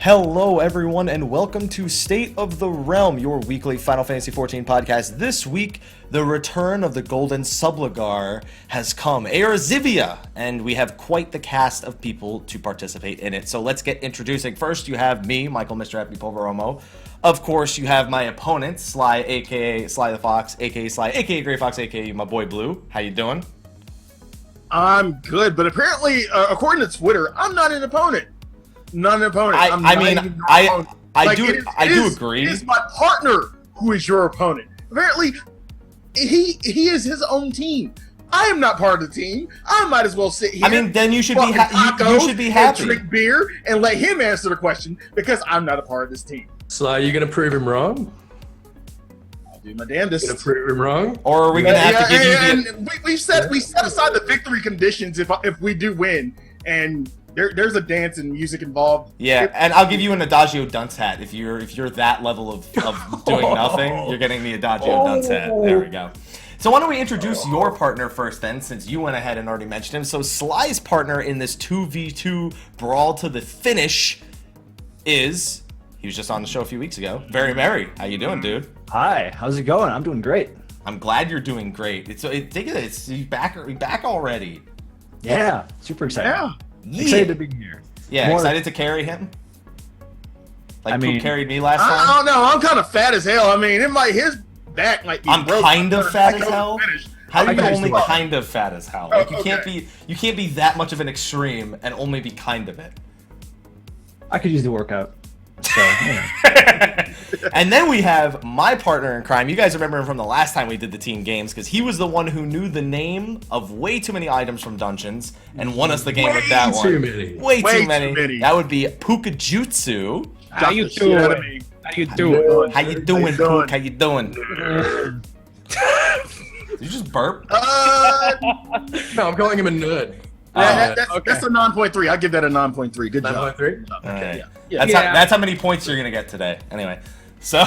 Hello everyone and welcome to State of the Realm, your weekly Final Fantasy XIV podcast. This week, the return of the Golden Subligar has come, Eorzivia, and we have quite the cast of people to participate in it. So let's get introducing. First, you have me, Michael Mr. Happy Polveromo. Of course, you have my opponent, Slyh, aka Slythefox, aka Slyh, aka Greyfox, aka my boy Blue. How you doing? I'm good, but apparently, according to Twitter, I'm not an opponent. Not an opponent. I do agree. It is my partner who is your opponent. Apparently, he is his own team. I am not part of the team. I might as well sit here. I mean, then you should be you should be happy. Drink beer and let him answer the question because I'm not a part of this team. Sly, you gonna prove him wrong? I'll do my damnedest. Gonna prove him wrong? Or are we gonna have to give you the? We set aside the victory conditions if we do win, and there's a dance and music involved. Yeah, and I'll give you an Adagio dunce hat if you're that level of doing nothing. You're getting the Adagio dunce hat. There we go. So why don't we introduce your partner first then, since you went ahead and already mentioned him. So Sly's partner in this 2v2 brawl to the finish is, he was just on the show a few weeks ago, Very Merri. How you doing, dude? Hi, how's it going? I'm doing great. I'm glad you're doing great. Think of it, you're back already. Yeah, super excited. Yeah. Excited to be here. Yeah, excited to carry him? Like Pook carried me last time? I don't know. I'm kind of fat as hell. I mean, his back might be I'm broken. kind of fat as hell? How are you only do it. kind of fat as hell? Like, you can't be that much of an extreme and only be kind of it. I could use the workout. So, yeah. And then we have my partner in crime. You guys remember him from the last time we did the team games because he was the one who knew the name of way too many items from dungeons and won us the game with that one. Way too many. That would be Pookajutsu. How you doing? How you doing, Pook? How you doing? Did you just burp? No, I'm calling him a nerd. That's a 9.3. I'll give that a 9.3. Good job. 9.3? Okay, yeah. That's how many points you're gonna get today. Anyway, so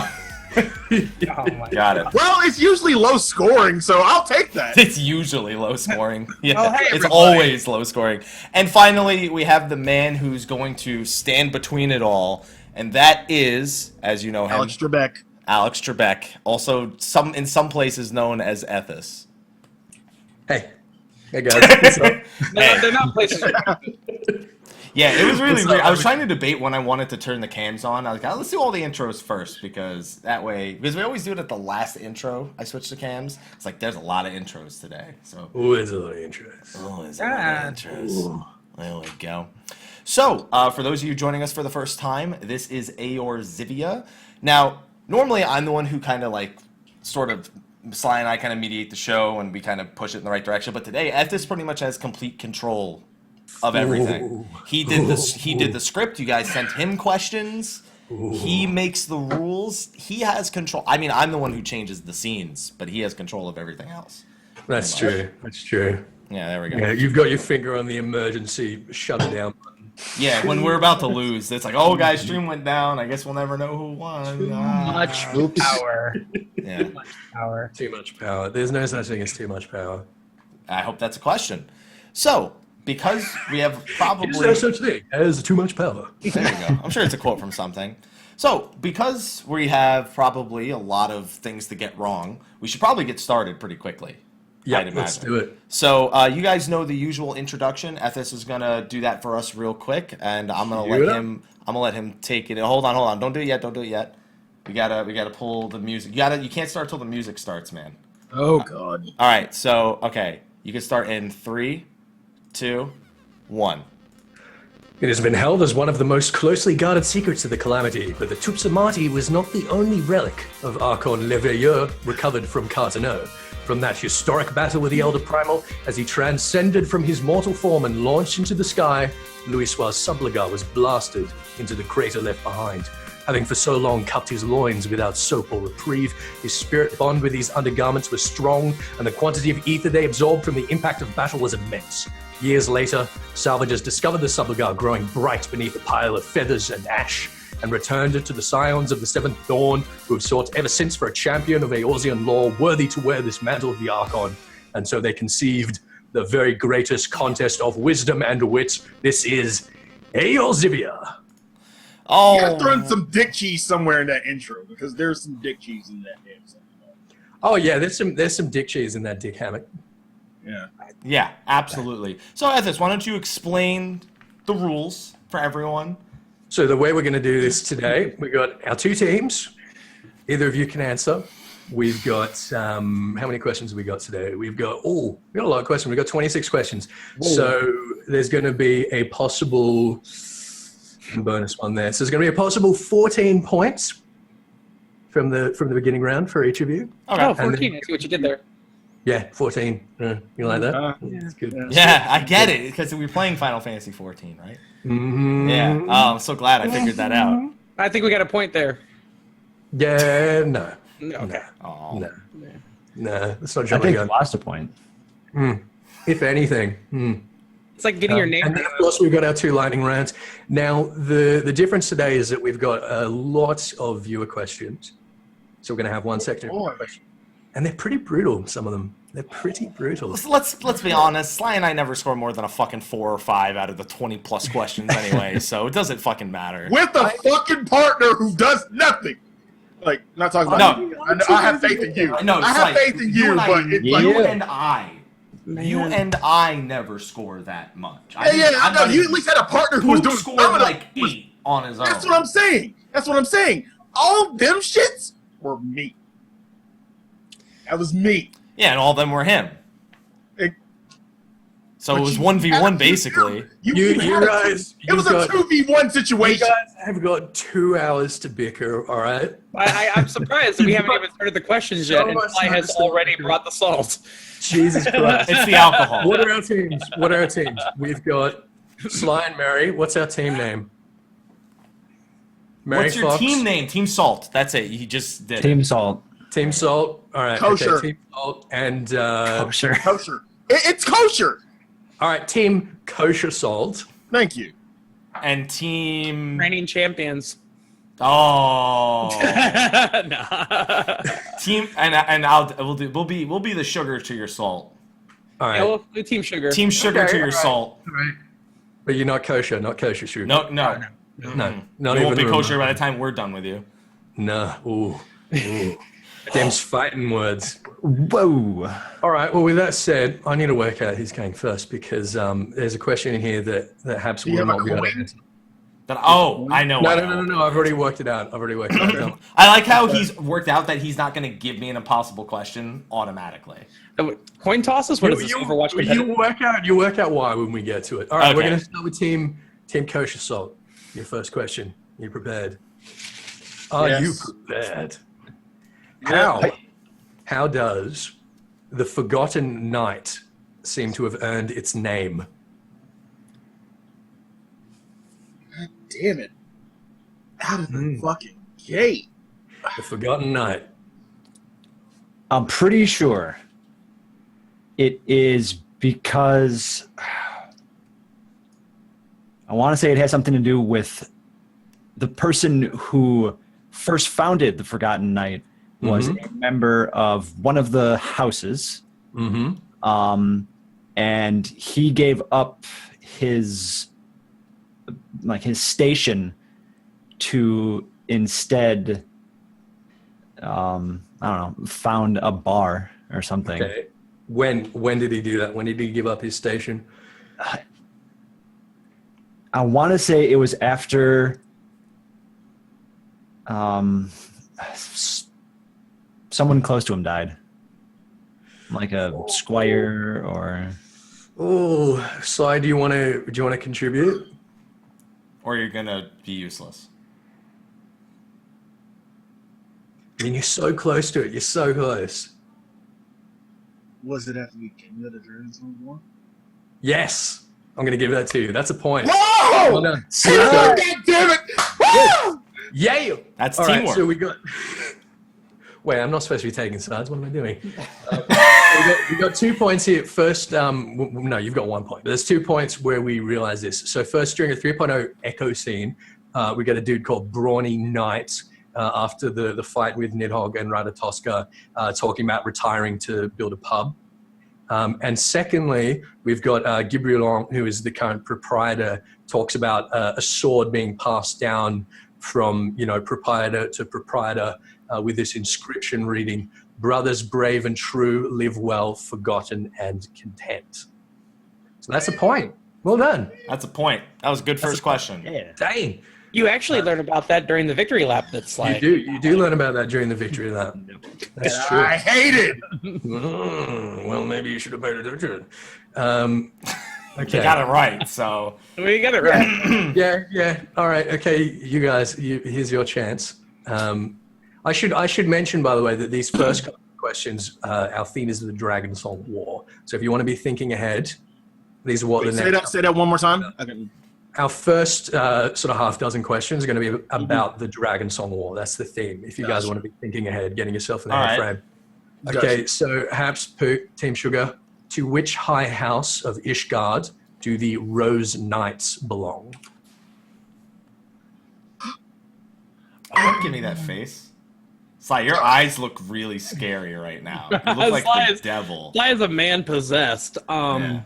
got it. Well, it's usually low scoring, so I'll take that. It's usually low scoring. Yeah, hey, it's everybody. always low scoring. And finally, we have the man who's going to stand between it all, and that is, as you know him, Alex Trebek. Alex Trebek, also in some places known as Ethys. Hey guys, what's up? They're not places. Yeah, it was really weird. I was trying to debate when I wanted to turn the cams on. I was like, let's do all the intros first because we always do it at the last intro. I switch the cams. It's like there's a lot of intros today. So There's a lot of intros. there's a lot of intros. There we go. So, for those of you joining us for the first time, this is Eorzivia. Now, normally I'm the one who kind of Sly and I kind of mediate the show and we kind of push it in the right direction. But today, Ethys pretty much has complete control of everything. He did the script. You guys sent him questions. He makes the rules. He has control. I mean, I'm the one who changes the scenes, but he has control of everything else. That's true. That's true. Yeah, there we go. Yeah, you've got your finger on the emergency shut it down button. Yeah, when we're about to lose, it's like, oh, guys, stream went down. I guess we'll never know who won. Too much power. Yeah. Too much power. Too much power. There's no such thing as too much power. I hope that's a question. So, because we have probably... There's no such thing as too much power. There you go. I'm sure it's a quote from something. So, because we have probably a lot of things to get wrong, we should probably get started pretty quickly. Yeah, let's do it. So, you guys know the usual introduction. Ethys is gonna do that for us real quick, and I'm gonna let him take it. Hold on. Don't do it yet. We gotta pull the music. You can't start till the music starts, man. Oh God. All right. So, okay, you can start in 3, 2, 1. It has been held as one of the most closely guarded secrets of the Calamity, but the Tupsamati was not the only relic of Archon Leveilleur recovered from Carteneau. from that historic battle with the Elder Primal, as he transcended from his mortal form and launched into the sky, Louisoir's subligar was blasted into the crater left behind. Having for so long cupped his loins without soap or reprieve, his spirit bond with these undergarments was strong, and the quantity of ether they absorbed from the impact of battle was immense. Years later, salvagers discovered the subligar growing bright beneath a pile of feathers and ash, and returned it to the scions of the Seventh Dawn, who have sought ever since for a champion of Eorzian lore worthy to wear this mantle of the Archon. And so they conceived the very greatest contest of wisdom and wit. This is Eorzivia. You gotta throw in some dick cheese somewhere in that intro, because there's some dick cheese in that damn song. Oh yeah, there's some dick cheese in that dick hammock. Yeah. Yeah, absolutely. So, Ethys, why don't you explain the rules for everyone? So the way we're going to do this today, we got our two teams. Either of you can answer. We've got, how many questions have we got today? We got a lot of questions. We've got 26 questions. Whoa. So there's going to be a possible bonus one there. So there's going to be a possible 14 points from the beginning round for each of you. Okay. Oh, 14. I see what you did there. Yeah, 14. You like that? Yeah. That's good. Yeah, I get it, because we're playing Final Fantasy 14, right? Mm-hmm. Yeah. Oh, I'm so glad I figured that out. I think we got a point there. Yeah, no. Okay. Oh. No, that's not I jumping think gun. we lost a point. If anything. It's like getting your name. And then, of course, we've got our two lightning rounds. Now, the difference today is that we've got a lot of viewer questions. So we're going to have one section of questions. And they're pretty brutal, some of them. They're pretty brutal. Let's be honest. Sly and I never score more than a fucking 4 or 5 out of the 20 plus questions anyway, so it doesn't fucking matter. With a fucking partner who does nothing. Like, not talking about you. I have faith in you. No, I have faith in you, but it's like... You and I never score that much. I know. You at least had a partner who was doing scored like 8 on his own. That's what I'm saying. All them shits were me. That was me. Yeah, and all of them were him. So it was 1v1 basically. You guys, it was a 2v1 situation. You guys have got 2 hours to bicker, all right? I'm surprised we haven't even started the questions yet, and Sly has already brought the salt. Jesus Christ. It's the alcohol. What are our teams? We've got Sly and Merri. What's our team name? Merri What's your Fox. team name? Team Salt. That's it. He just did Team Salt. Team Salt. All right. Kosher. Okay, Team Salt and Kosher. Kosher. It's kosher. All right, Team Kosher Salt. Thank you. And team Reigning champions. Oh. Nah. Team we'll be the sugar to your salt. All right. Yeah, we'll do Team Sugar. Team sugar to your salt. All right. But you're not kosher sugar. No. Not You even won't be the kosher remote. by the time we're done with you. No. Ooh. Them's fighting words. Whoa. All right. Well, with that said, I need to work out who's going first because there's a question in here that Haps will not be able to answer. I know. No. I've already worked it out. I like how he's worked out that he's not going to give me an impossible question automatically. Coin tosses? What is this, Overwatch competitive? You work out why when we get to it. All right, Okay. We're going to start with Team Kosher Salt. Your first question. You prepared? Are you prepared? How does the Forgotten Knight seem to have earned its name? God damn it. Out of the fucking gate. The Forgotten Knight. I'm pretty sure it is because I want to say it has something to do with the person who first founded the Forgotten Knight was a member of one of the houses. And he gave up his station to instead found a bar or something. Okay. When did he do that? When did he give up his station? I want to say it was after someone close to him died, like a squire or. Oh, Sly, do you want to contribute? Or you're gonna be useless. I mean, you're so close to it. You're so close. Was it after we came to the Dragons on War? Yes, I'm going to give that to you. That's a point. Whoa! Well done. God damn it! Woo! Yeah. That's All teamwork. right, so we got. Wait, I'm not supposed to be taking sides. What am I doing? We got 2 points here. First, no, you've got 1 point. But there's 2 points where we realize this. So first, during a 3.0 echo scene, we got a dude called Brawny Knight after the fight with Nidhogg and Ratatoska talking about retiring to build a pub. And secondly, we've got Gibrillon, who is the current proprietor, talks about a sword being passed down from, proprietor to proprietor with this inscription reading, "Brothers brave and true, live well, forgotten and content." So that's a point. Well done. That's a point. That was a good first question. Yeah. Dang. You actually learned about that during the victory lap. That's like You do learn about that during the victory lap. That's true. I hate it. Well, maybe you should have paid attention. Okay. You got it right, so. we got it right. Yeah. All right. Okay, you guys. Here's your chance. I should mention, by the way, that these first couple of questions, our theme is the Dragon Song War. So if you want to be thinking ahead, these are what Wait, the next. say that one more time. Okay. Our first sort of half dozen questions are going to be about the Dragon Song War. That's the theme. If you guys want to be thinking ahead, getting yourself in the head frame. Okay, so Haps, Pook, Team Sugar, to which high house of Ishgard do the Rose Knights belong? Oh, give me that face. Sly, your eyes look really scary right now. You look like the devil. Sly is a man possessed. Yeah.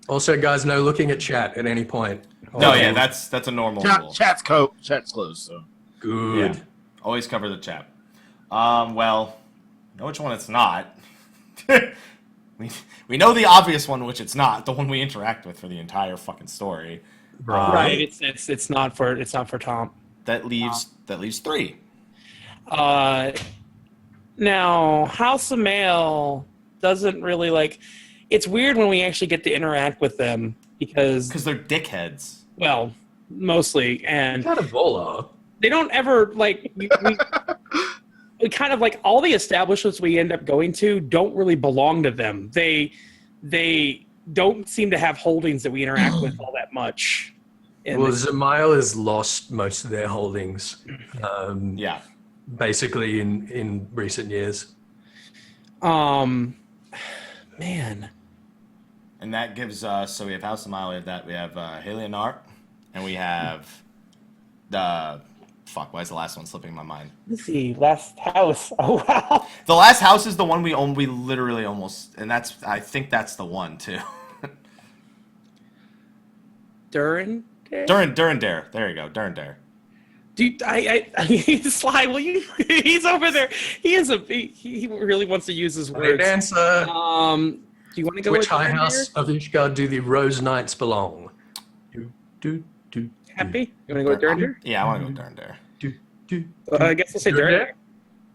Also, guys, no looking at chat at any point. No, yeah, that's a normal rule. Chat's closed, so. Good. Yeah. Always cover the chat. Well, know which one it's not. we know the obvious one, which it's not. The one we interact with for the entire fucking story. Right. It's not for Tom. That leaves 3. Now House of Mail doesn't really like. It's weird when we actually get to interact with them because they're dickheads. Well, mostly, and Kind of Vola. they don't ever like. We kind of like all the establishments we end up going to don't really belong to them. They don't seem to have holdings that we interact with all that much. Well, Zemail has lost most of their holdings. Yeah. Basically in recent years. Man. And that gives us, so we have House of Mile, we have Helianart, and we have why is the last one slipping my mind? Let's see, last house. Oh wow. The last house is the one we literally almost, and I think that's the one too. Durandare? Durandare. There you go, Durandare. Dude, Sly, will you? He's over there. He really wants to use his words. Great answer. Do you want to go Which with high Durandare? house of Ishgard do the Rose Knights belong? Happy? You want to go with Durandare? Yeah, I want to go Durandare. I guess we'll say Durandare.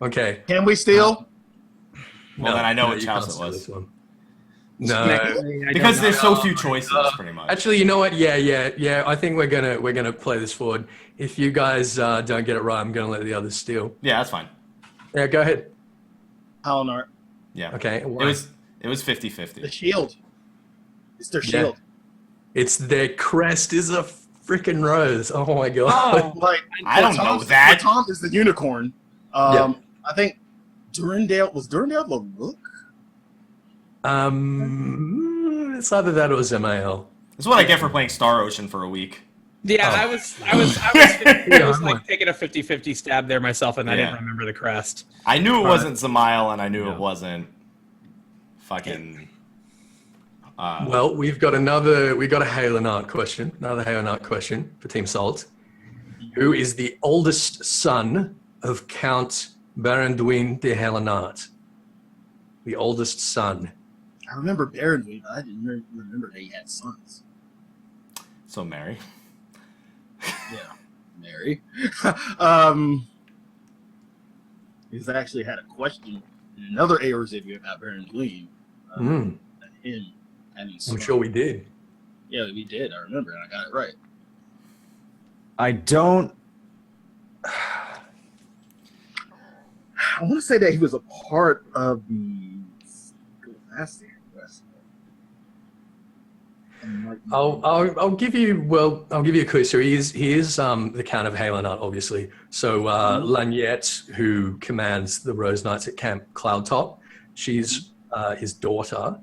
Okay. Can we steal? Well, then I know which you house can't it steal was. this one. No. Because there's so few choices, pretty much. Actually, you know what? Yeah. I think we're gonna play this forward. If you guys don't get it right, I'm gonna let the others steal. Yeah, that's fine. Yeah, go ahead. Helianart. Yeah. Okay. It was 50-50. The shield. It's their shield. It's their crest is a freaking rose. Oh my god. Like I don't know that. Tom is the unicorn. I think Durandale was the rook. It's either that or Zemail. That's what I get for playing Star Ocean for a week. Yeah, Oh. I was like taking a 50-50 stab there myself, and I didn't remember the crest. I knew it wasn't Zemail, and I knew it wasn't fucking. Well, we got a Helianart question. Another Helianart question for Team Salt. Who is the oldest son of Count Baranduin de Helianart? The oldest son. I remember Baranduin, but I didn't remember that he had sons. So Merri. Yeah, Merri. Because I actually had a question in another Eorzivia about Baranduin. And him having I'm sons. sure we did. Yeah, we did. I remember, and I got it right. I don't. I want to say that he was a part of the last year. I'll give you a clue. So he is the Count of Halenart, obviously. So Lanyette, who commands the Rose Knights at Camp Cloudtop, she's his daughter.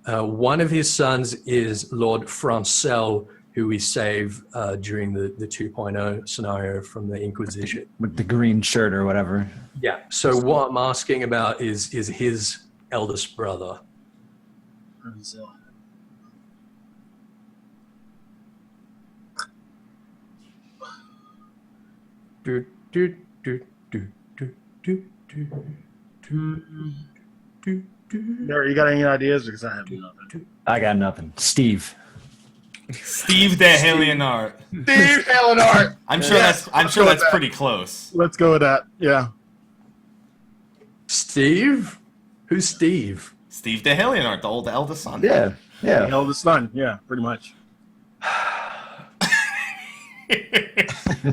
One of his sons is Lord Francel, who we save during the 2.0 scenario from the Inquisition. With the green shirt or whatever. Yeah. So what I'm asking about is his eldest brother. Do, do, do, do, do, do, do, do, do, do. Merri, you got any ideas? Because I have nothing. I got nothing. Steve. Steve de Halenart. Steve Halenart. I'm sure that's pretty close. Let's go with that. Yeah. Steve? Who's Steve? Steve de Halenart, the eldest son. Yeah. The eldest son. Yeah, pretty much.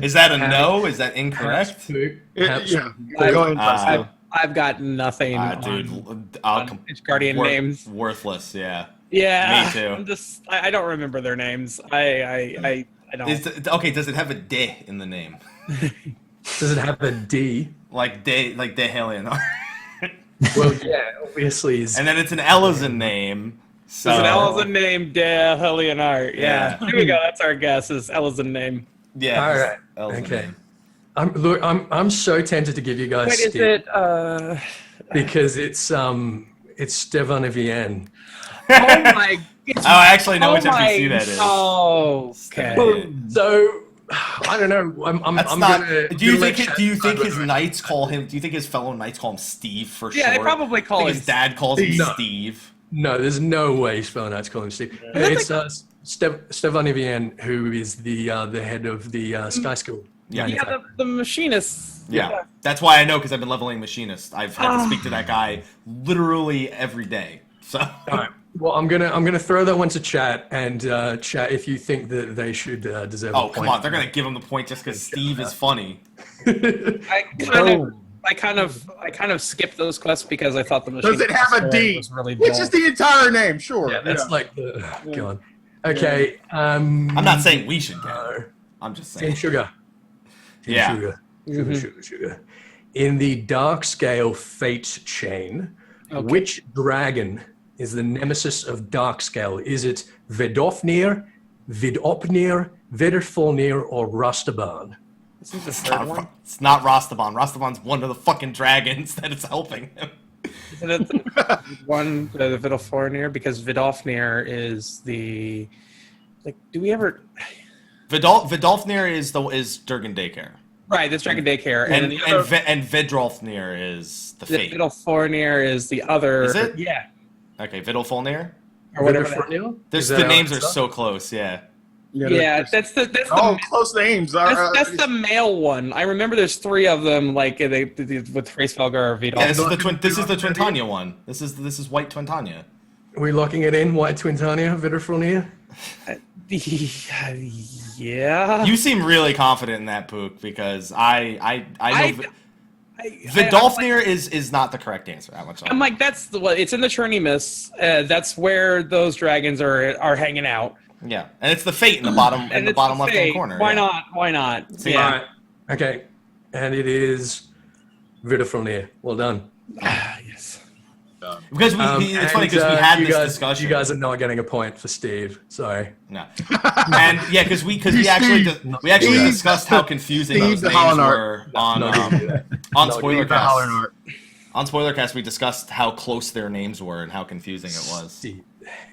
Is that a no? Is that incorrect? Yeah. Go ahead. I've got nothing. Dude, on Guardian names. Worthless, yeah. Yeah. Me too. I don't remember their names. I don't. Okay, does it have a de in the name? Does it have a D? Like de Halenart. Well, yeah, obviously. And then it's an Ellison name. So. It's an Ellison name, de Halenart. Yeah. Here we go. That's our guess. Is Ellison name. Yeah. All right. Ellison Okay. name. I'm so tempted to give you guys. Wait, Steve, is it? because it's Stefan Vienne. Oh my. Oh, I actually know which NPC that is. Oh, okay. So I don't know. I'm gonna. Do you think his knights call him? Do you think his fellow knights call him Steve for short? Yeah, they probably call him. His dad calls him No. Steve. No, there's no way his fellow knights call him Steve. It's Stefan Vienne, who is the head of the Sky School. Yeah, the machinist. Yeah, that's why I know, because I've been leveling machinist. I've had to speak to that guy literally every day. So. All right. Well, I'm gonna throw that one to chat, and chat if you think that they should deserve. Oh, a come point. on! They're gonna give him the point just because Steve is funny. I kind of skipped those quests because I thought the machinist. Does it have a D? Was really It's just the entire name. Sure. Yeah, that's like the. God. Okay. I'm not saying we should get it. I'm just saying. Team Sugar. Team Yeah. Sugar. Sugar. In the Dark Scale Fate chain, which dragon is the nemesis of Dark Scale? Is it Vedofnir, Vidopnir, Vedrfolnir, or Rastaban? It's not Rastaban. Rastaban's one of the fucking dragons that is helping him. Isn't it the one, the Vidofnir? Because Vidofnir is the, like, do we ever? Vidolfnir is Durgan Daycare. Right, that's Dragon Daycare, And the other, Vedrolfnir is the Fate. Vidofnir is the other. Is it? Yeah, Okay, Vidolfolnir? or whatever. Vedrfolnir? The names are so close, yeah. Yeah, that's the close names. that's the male one. I remember there's three of them, like with Hraesvelgar or Vidolf. Yeah, this is the Twintania one. This is White Twintania. Are we locking it in? White Twintania, Vedrfolnir? Yeah. You seem really confident in that, Pook, because I know Vidolfnir is not the correct answer. That much. I'm like, that's it's in the Churnimus. That's where those dragons are hanging out. Yeah, and it's the Fate in the bottom left hand corner. Why yeah. not? Why not? See, yeah. All right. Okay. And it is Vedrfolnir. Well done. Yes. Because it's funny because we had this discussion. You guys are not getting a point for Steve. Sorry. No. And yeah, because we actually discussed how confusing Steve those the names Hollenart. were on Spoilercast. Hollenart. On Spoilercast, we discussed how close their names were and how confusing it was. Steve.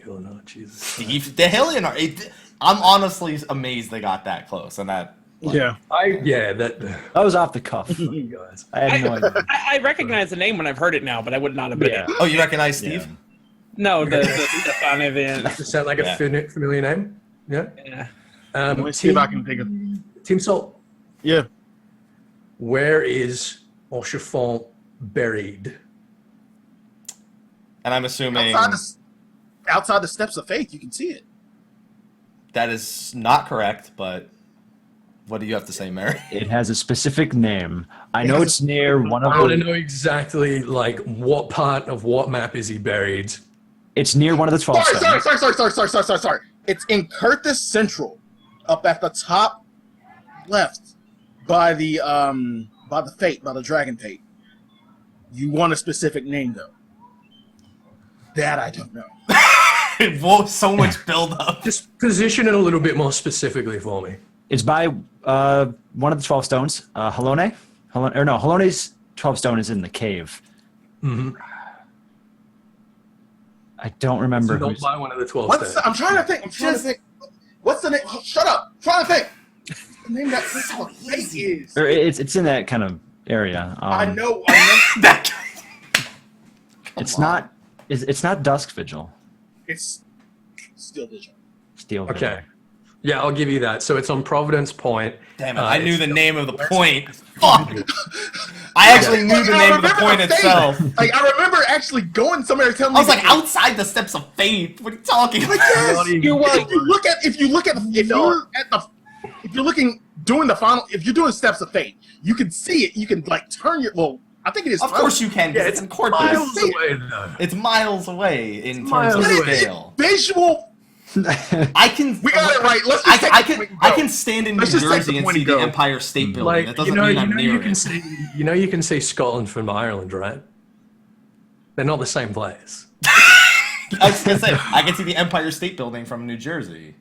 Oh no, Jesus. Steve the Halenart. I'm honestly amazed they got that close, and that. Yeah. That was off the cuff. you guys. I had no idea. I recognize the name when I've heard it now, but I would not have been. Yeah. Oh, you recognize Steve? No, the Stefan event. Does it sound like a familiar name? Yeah. Yeah. Let me see if I can think of. Team Salt. Yeah. Where is Orchefort buried? And I'm assuming Outside the steps of faith, you can see it. that is not correct, but what do you have to say, Merri? It has a specific name. I know it's near one of I want to the. know exactly like what part of what map is he buried. It's near one of the 12 stones. Sorry. It's in Kurthis Central, up at the top left, by the fate, by the dragon fate. You want a specific name though? That I don't know. Whoa, so much build up. Just position it a little bit more specifically for me. It's by one of the 12 stones. Halone's 12 stone is in the cave. Mm-hmm. I don't remember. So don't buy one of the 12 stones. I'm trying to think. What's the name? Shut up. I'm trying to think. The name that so fate is. Or it's in that kind of area. I know. It's not. It's not Dusk Vigil. It's Steel Vigil. Steel Vigil. Okay. Yeah, I'll give you that. So it's on Providence Point. Damn it! I knew the name of the point. Fuck! I actually knew the name of the point itself. Like I remember actually going somewhere and telling me. I was like, outside the steps of faith. What are you talking about? Yes, if you're doing steps of fate, you can see it. You can like turn your. Well, I think it is. Of course you can. Yeah, it's in court. miles away, though. It's miles away in terms miles of away. scale. Visual. I can. We got it right. Let's just take the point and go. I can stand in New Let's just take Jersey the and point see and the go. Empire State Building. Like That doesn't mean I'm near you it. can see, you can see Scotland from Ireland, right? They're not the same place. I was gonna say I can see the Empire State Building from New Jersey.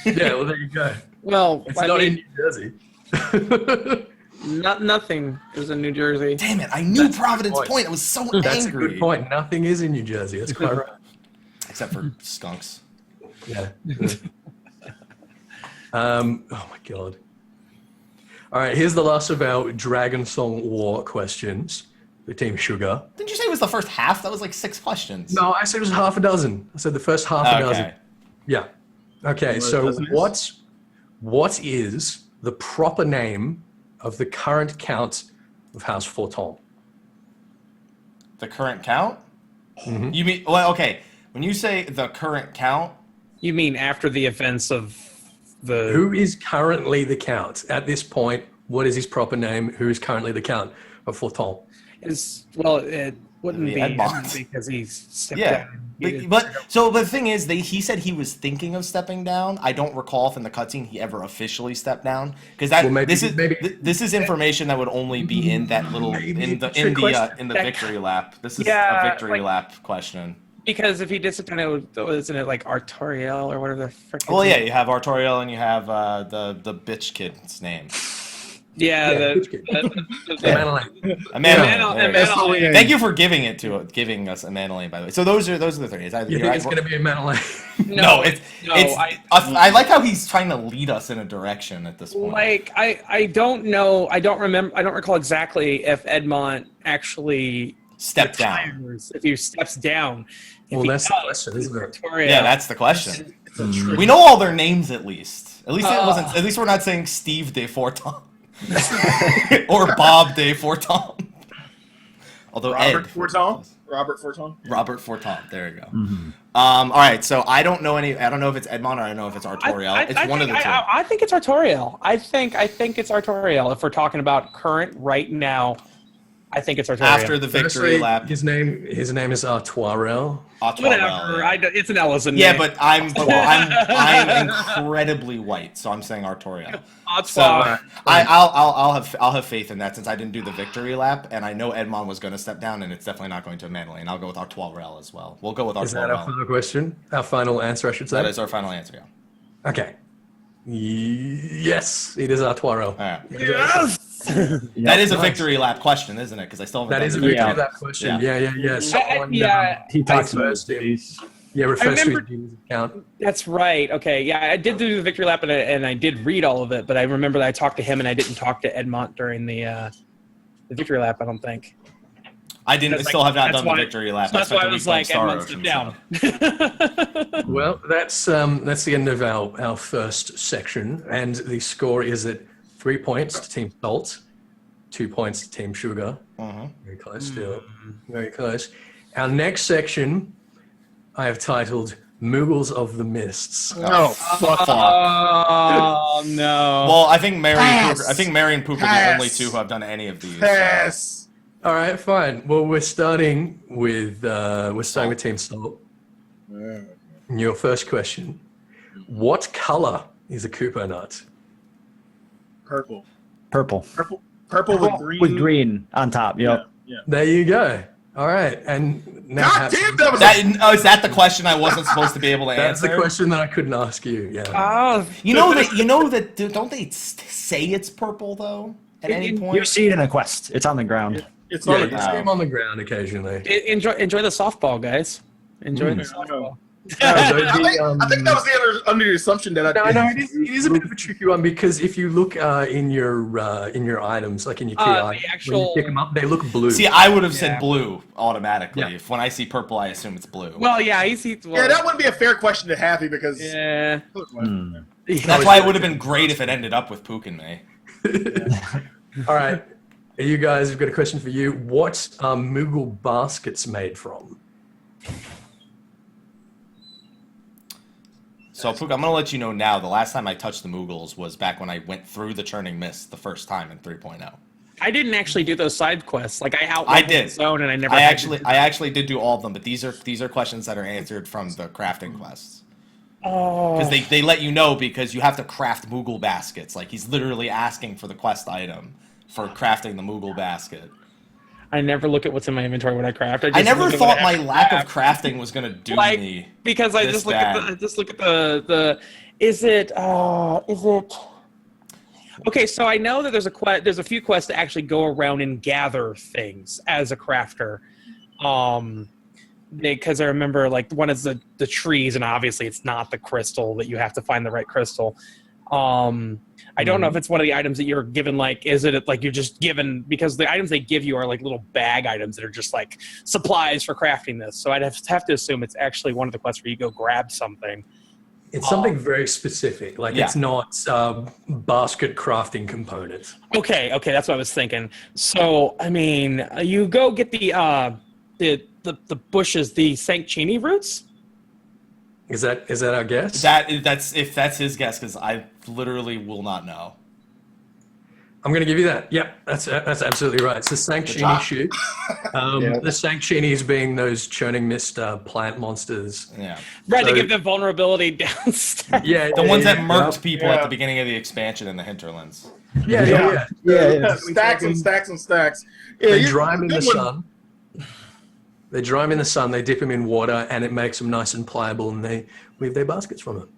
Yeah, well there you go. Well, It's I not mean, in New Jersey. nothing is in New Jersey. Damn it! I knew That's a good Providence point. Point. I was so That's angry. a good point. Nothing is in New Jersey. That's quite right. Except for skunks. Yeah. Oh my god. All right, here's the last of our Dragon Song War questions. The Team Sugar. Didn't you say it was the first half? That was like 6 questions. No, I said it was half a dozen. I said the first half a dozen. Okay. Yeah. Okay, so what is the proper name of the current count of House Forton? The current count? Mhm. You mean? Well, okay. When you say the current count, You mean after the events of the? Who is currently the count at this point? What is his proper name? Who is currently the count of Forton? Well, it wouldn't The be Edmond. because he's stepped yeah. down. But so the thing is, he said he was thinking of stepping down. I don't recall if in the cutscene he ever officially stepped down because Well, maybe- this is information that would only be in that little Maybe in the trick question. in the victory lap. This is Yeah, a victory like- lap question. Because if he did sit down, isn't it like Artoriel or whatever the frick? Well, yeah, you have Artoriel and you have the bitch kid's name. Yeah, Yeah, the, which kid? the Amandalane. Amandalane. There you go. Amandalane. Thank you for giving us Amandalane, by the way. So those are the three. You think it's going to be a Mandalay? No, I like how he's trying to lead us in a direction at this point. like I don't know. I don't remember. I don't recall exactly if Edmond actually Step down. retires, if he steps down. If Well, he that's the does, question, isn't it? Artoriel- Yeah, that's the question. It's a trick. We know all their names at least. At least it wasn't. At least we're not saying Steve de Forton or Bob de Forton. Although Robert Ed Forton. Robert Forton. Robert Forton. There you go. All right. So I don't know I don't know if it's Edmond or I don't know if it's Artoriel. It's one of the two. I think it's Artoriel. I think it's Artoriel. If we're talking about current right now, I think it's Artoriel. After the victory Firstly, lap. his name is Artoirel. Whatever. Artoriel. It's an L, isn't it? Yeah, but I'm incredibly white, so I'm saying Artoriel. So Artois. I'll have faith in that since I didn't do the victory lap, and I know Edmond was going to step down, and it's definitely not going to Mandalane. I'll go with Artoirel as well. We'll go with Is that our Artoirel. final question? Our final answer, I should say? That is our final answer. Yeah. Okay. Yes, it is Artoirel. All right. Yes. That is a victory lap question, isn't it? Because I still haven't That done is a the victory Yeah. lap question. Yeah. Yeah. Someone, He talks about refers to cities. refers to remember- his Genius account. That's right. Okay. Yeah, I did do the victory lap, and I did read all of it, but I remember that I talked to him, and I didn't talk to Edmond during the victory lap. I don't think. I didn't. That's still like- have not that's done the why- victory lap. So that's why I spent was the week like, playing Edmond, Star step Ocean, down. Well, that's the end of our first section, and the score is at 3 points to Team Salt, 2 points to Team Sugar. Mhm. Very close still. Very close. Our next section I have titled Moogles of the Mists. No. Fuck. Oh no. Well, I think Merri Pass. and Pook are the Pass. only two who have done any of these. Pass. All right, fine. Well, we're starting with Team Salt. Your first question. What color is a Koopa nut? Purple. Purple. Purple with green. With green on top. Yep. Yeah. There you go. All right. And now God damn, that was Is that the question I wasn't supposed to be able to that's answer? the question that I couldn't ask you. Yeah. Oh, You know that. Don't they say it's purple though? At any You point. see it in a quest. It's on the ground. It's Yeah, on you the see ground. him on the ground occasionally. enjoy the softball, guys. Enjoy the softball. I think that was under the assumption that I No, it is a bit of a tricky one because if you look in your items, like in your key items, when actual- you pick them up, they look blue. See, I would have said Yeah. blue automatically. Yeah. If when I see purple, I assume it's blue. Well, yeah, he's well, Yeah, that wouldn't be a fair question to have because yeah. That's why it would have been great if it ended up with Pook and me. All right, you guys, I've got a question for you. What are Moogle baskets made from? So, Pook, I'm going to let you know now, the last time I touched the Moogles was back when I went through the Churning Mist the first time in 3.0. I didn't actually do those side quests. Like I I did. the zone, and I never. I had to actually did do all of them, but these are questions that are answered from the crafting quests. Oh. Because they let you know because you have to craft Moogle baskets. Like, he's literally asking for the quest item for crafting the Moogle basket. I never look at what's in my inventory when I craft. I just never look at thought what I my have to lack of craft. crafting was going to do Like, me because I this just look bad. at the is it okay, so I know that there's a few quests that actually go around and gather things as a crafter. Because I remember like one is the trees, and obviously it's not the crystal that you have to find the right crystal. I don't know if it's one of the items that you're given, like, is it like you're just given, because the items they give you are like little bag items that are just like supplies for crafting this. So I'd have to assume it's actually one of the quests where you go grab something. It's something very specific. Like Yeah. it's not basket crafting components. Okay, that's what I was thinking. So, I mean, you go get the bushes, the Sancchini roots. Is that our guess? That's his guess, because I literally will not know. I'm going to give you that. Yep, that's absolutely right. It's the Sancchini shoot. The Sancchinis being those churning mist plant monsters. Yeah. Right, So- to give them vulnerability downstairs. Yeah, The ones that yeah, murked people at Yeah. the beginning of the expansion in the hinterlands. Yeah. stacks and stacks and stacks. Yeah, They you- dry them in the good one. sun. They dry them in the sun. They dip them in water, and it makes them nice and pliable. And they weave their baskets from it.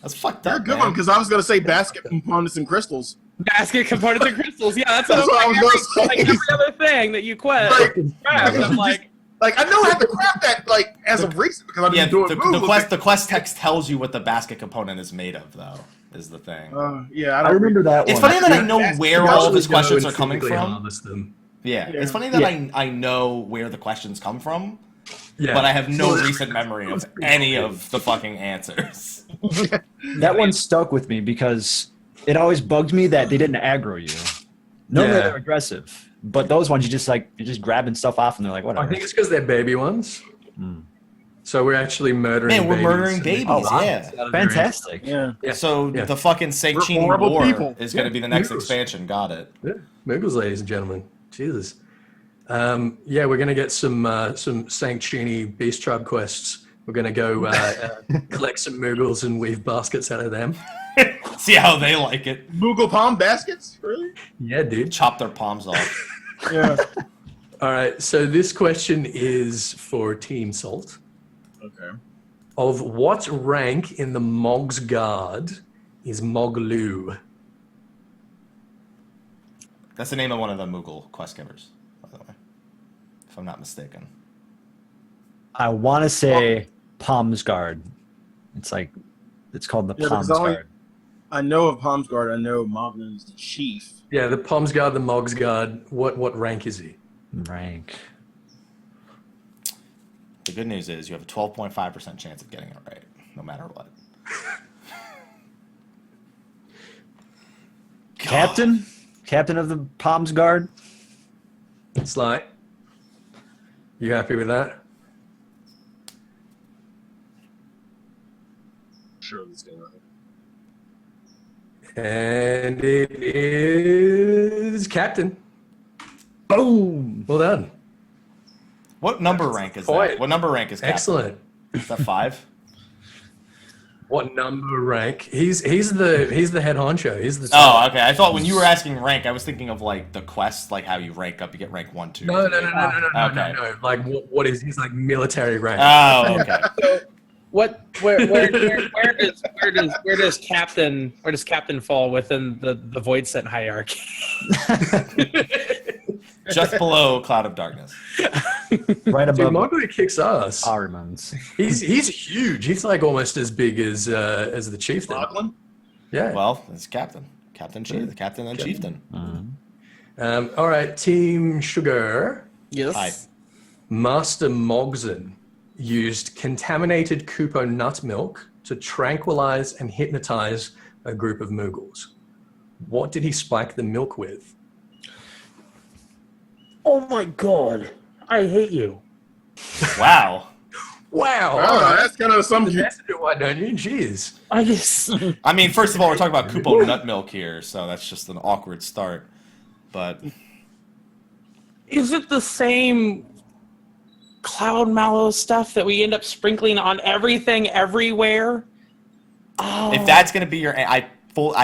That's fucked They're a up, good man. one because I was going to say basket components and crystals. Basket components and crystals. Yeah, that's That's what I was every, gonna like say. every other thing that you quest. Like- craft, I'm like, Like I know I have to craft that like as of recent because I've Yeah, been doing the quest text tells you what the basket component is made of, though, is the thing. Yeah, I remember that It's one. funny that I know where all of his Go questions and are coming physically from. harvest them. Yeah, Yeah. it's funny that I know where the questions come from, Yeah. but I have no recent memory of any of the fucking answers. That one stuck with me because it always bugged me that they didn't aggro you. Normally Yeah. they're aggressive, but those ones you're just grabbing stuff off and they're like, whatever. I think it's because they're baby ones. So we're actually murdering Man, we're babies. murdering and babies, making yeah. baskets out of their Fantastic. Yeah. Yeah. So Yeah. the fucking Sancchini horrible War people. is going to be the next Moogles. expansion. Got it. Yeah, Moogles, ladies and gentlemen. Jesus. Yeah, we're going to get some Sancchini Beast Tribe quests. We're going to go collect some Moogles and weave baskets out of them. See how they like it. Moogle palm baskets, really? Yeah, dude. Chop their palms off. Yeah. All right, so this question is for Team Salt. Okay. Of what rank in the Mog's Guard is Moglu? That's the name of one of the Moogle quest givers, by the way, if I'm not mistaken. I want to say Palm's Guard. It's called the Yeah, Palm's because Guard. I know of Palm's Guard. I know Moglin's the chief. Yeah, the Pom's Guard, the Mog's Guard. What rank is he? Rank. The good news is you have a 12.5% chance of getting it right, no matter what. Captain? Captain of the Palm's Guard? Sly? You happy with that? Sure, this guy. And it is Captain. Boom! Well done. What number rank is point. that? What number rank is Captain? Excellent. Is that 5? What number rank? He's the head honcho. He's the Oh, okay. I thought when you were asking rank, I was thinking of like the quest, like how you rank up. You get rank 1, 2. No. Okay. Like what is he's like military rank? Oh, okay. So where does Captain fall within the Void Set hierarchy? Just below Cloud of Darkness. Right Dude, above Mowgli kicks ass. Armans. He's huge. He's like almost as big as the chieftain. Lachlan? Yeah. Well, it's Captain. The Captain and Chieftain. All right, Team Sugar. Yes. Hi. Master Mogson used contaminated Kupo nut milk to tranquilize and hypnotize a group of Moogles. What did he spike the milk with? Oh my god. I hate you. Wow. Wow. Oh, that's kind of some. That's a why don't you? Jeez. I just I mean, first of all, we're talking about Kupo nut milk here, so that's just an awkward start. But is it the same cloud mallow stuff that we end up sprinkling on everything everywhere? Oh. if that's gonna be your,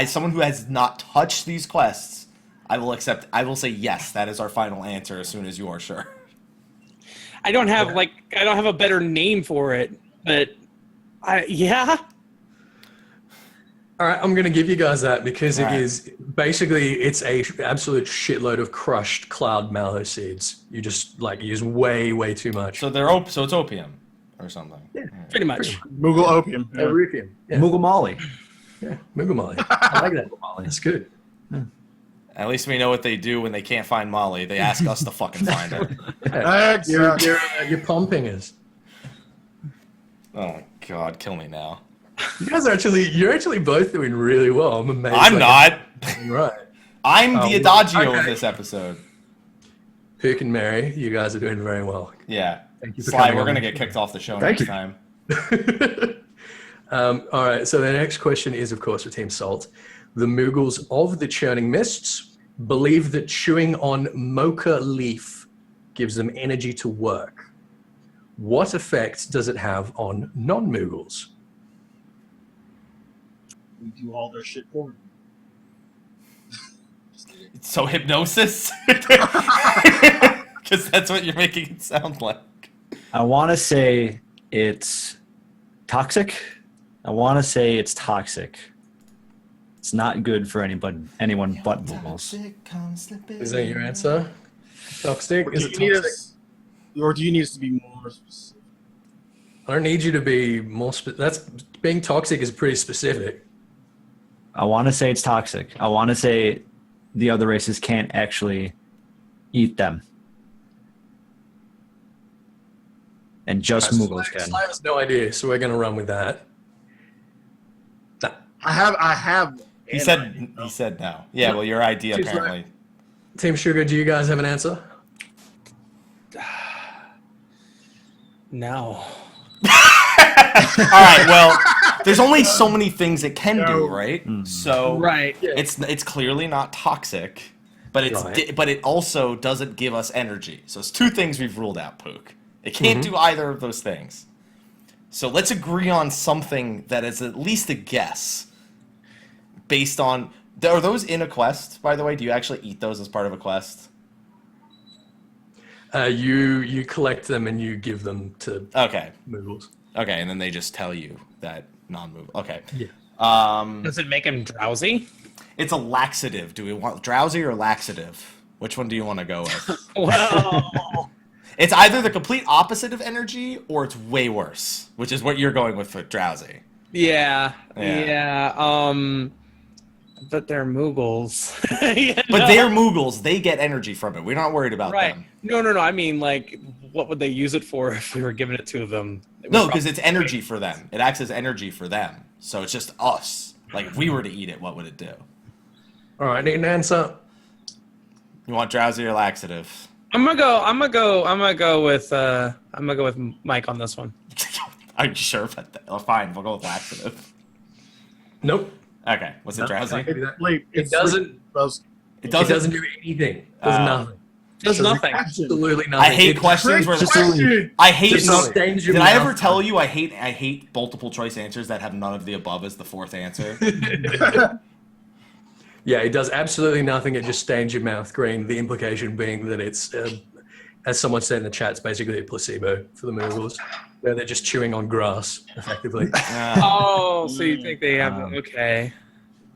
someone who has not touched these quests, I will accept. I will say yes. That is our final answer as soon as you are sure. I don't have a better name for it, but yeah. All right, I'm going to give you guys that because it's a absolute shitload of crushed cloud mallow seeds. You just like use way too much. So so it's opium or something. Yeah, Pretty much. Moogle opium. Yeah. Opium. Yeah. Moogle Molly. Yeah, Moogle Molly. I like that. That's good. At least we know what they do when they can't find Molly. They ask us to fucking find her. Yeah. You're pumping us. Oh my god, kill me now. You're actually both doing really well. I'm amazed. I'm not. Right. I'm the Adagio okay. of this episode. Pook and Merri, you guys are doing very well. Yeah. Thank you for Sly, coming we're on. gonna get kicked off the show Thank next you. time. All right, so the next question is, of course, for Team Salt. The Moogles of the Churning Mists believe that chewing on mocha leaf gives them energy to work. What effect does it have on non-Moogles? We do all their shit for them. So hypnosis? Because that's what you're making it sound like. I want to say it's toxic. It's not good for anyone but Moogles. Is that your answer? Toxic? Or Is do it you need toxic? us? Or do you need us to be more specific? I don't need you to be more being toxic is pretty specific. I want to say it's toxic. I want to say the other races can't actually eat them. And just Moogles can. I have no idea, so we're going to run with that. I have. He said no. Yeah, well, your idea She's apparently. Team Sugar, do you guys have an answer? No. All right, well, there's only so many things it can do, right? So Right. it's clearly not toxic, but but it also doesn't give us energy. So it's two things we've ruled out, Pook. It can't do either of those things. So let's agree on something that is at least a guess. Based on, are those in a quest, by the way? Do you actually eat those as part of a quest? You collect them and you give them to Okay. Moogles. Okay, and then they just tell you that non-move. Okay. Yeah. Does it make him drowsy? It's a laxative. Do we want drowsy or laxative? Which one do you want to go with? Well, It's either the complete opposite of energy or it's way worse, which is what you're going with for drowsy. yeah. But they're Moogles. But they're Moogles. They get energy from it. We're not worried about right. them. No. I mean, like, what would they use it for if we were giving it to them? No, because it's energy for them. It acts as energy for them. So it's just us. Like, if we were to eat it, what would it do? All right, need an answer. You want drowsy or laxative? I'm gonna go with Mike on this one. Are you sure about that? Oh, fine. We'll go with laxative. Nope. Okay. Was it drowsy? It doesn't. Those It It doesn't do anything. It does nothing. Does nothing. Absolutely nothing. I hate questions where Question. I hate. Just No, stains your did I mouth. ever tell you I hate multiple choice answers that have none of the above as the fourth answer? Yeah, it does absolutely nothing. It just stains your mouth green. The implication being that it's, as someone said in the chat, it's basically a placebo for the Moogles. Where they're just chewing on grass, effectively. Oh, so you think they have... okay.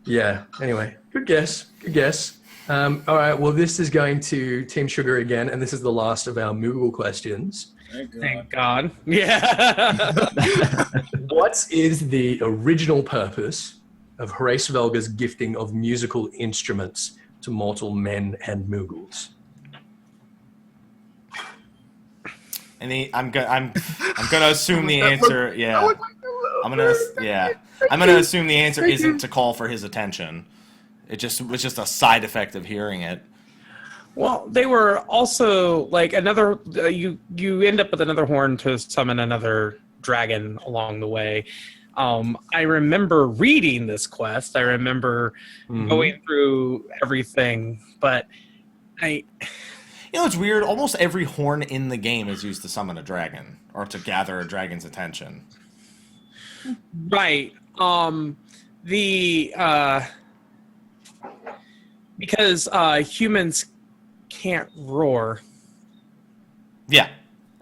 Yeah, anyway, good guess. Good guess. All right, well, this is going to Team Sugar again, and this is the last of our Moogle questions. Thank God. Yeah. What is the original purpose of Hraesvelga's gifting of musical instruments to mortal men and Moogles? And I'm gonna assume the answer. Yeah, I'm gonna assume the answer isn't to call for his attention. It was just a side effect of hearing it. Well, they were also like another. You end up with another horn to summon another dragon along the way. I remember reading this quest. I remember going through everything, but You know, it's weird. Almost every horn in the game is used to summon a dragon or to gather a dragon's attention. Right. Because humans can't roar. Yeah,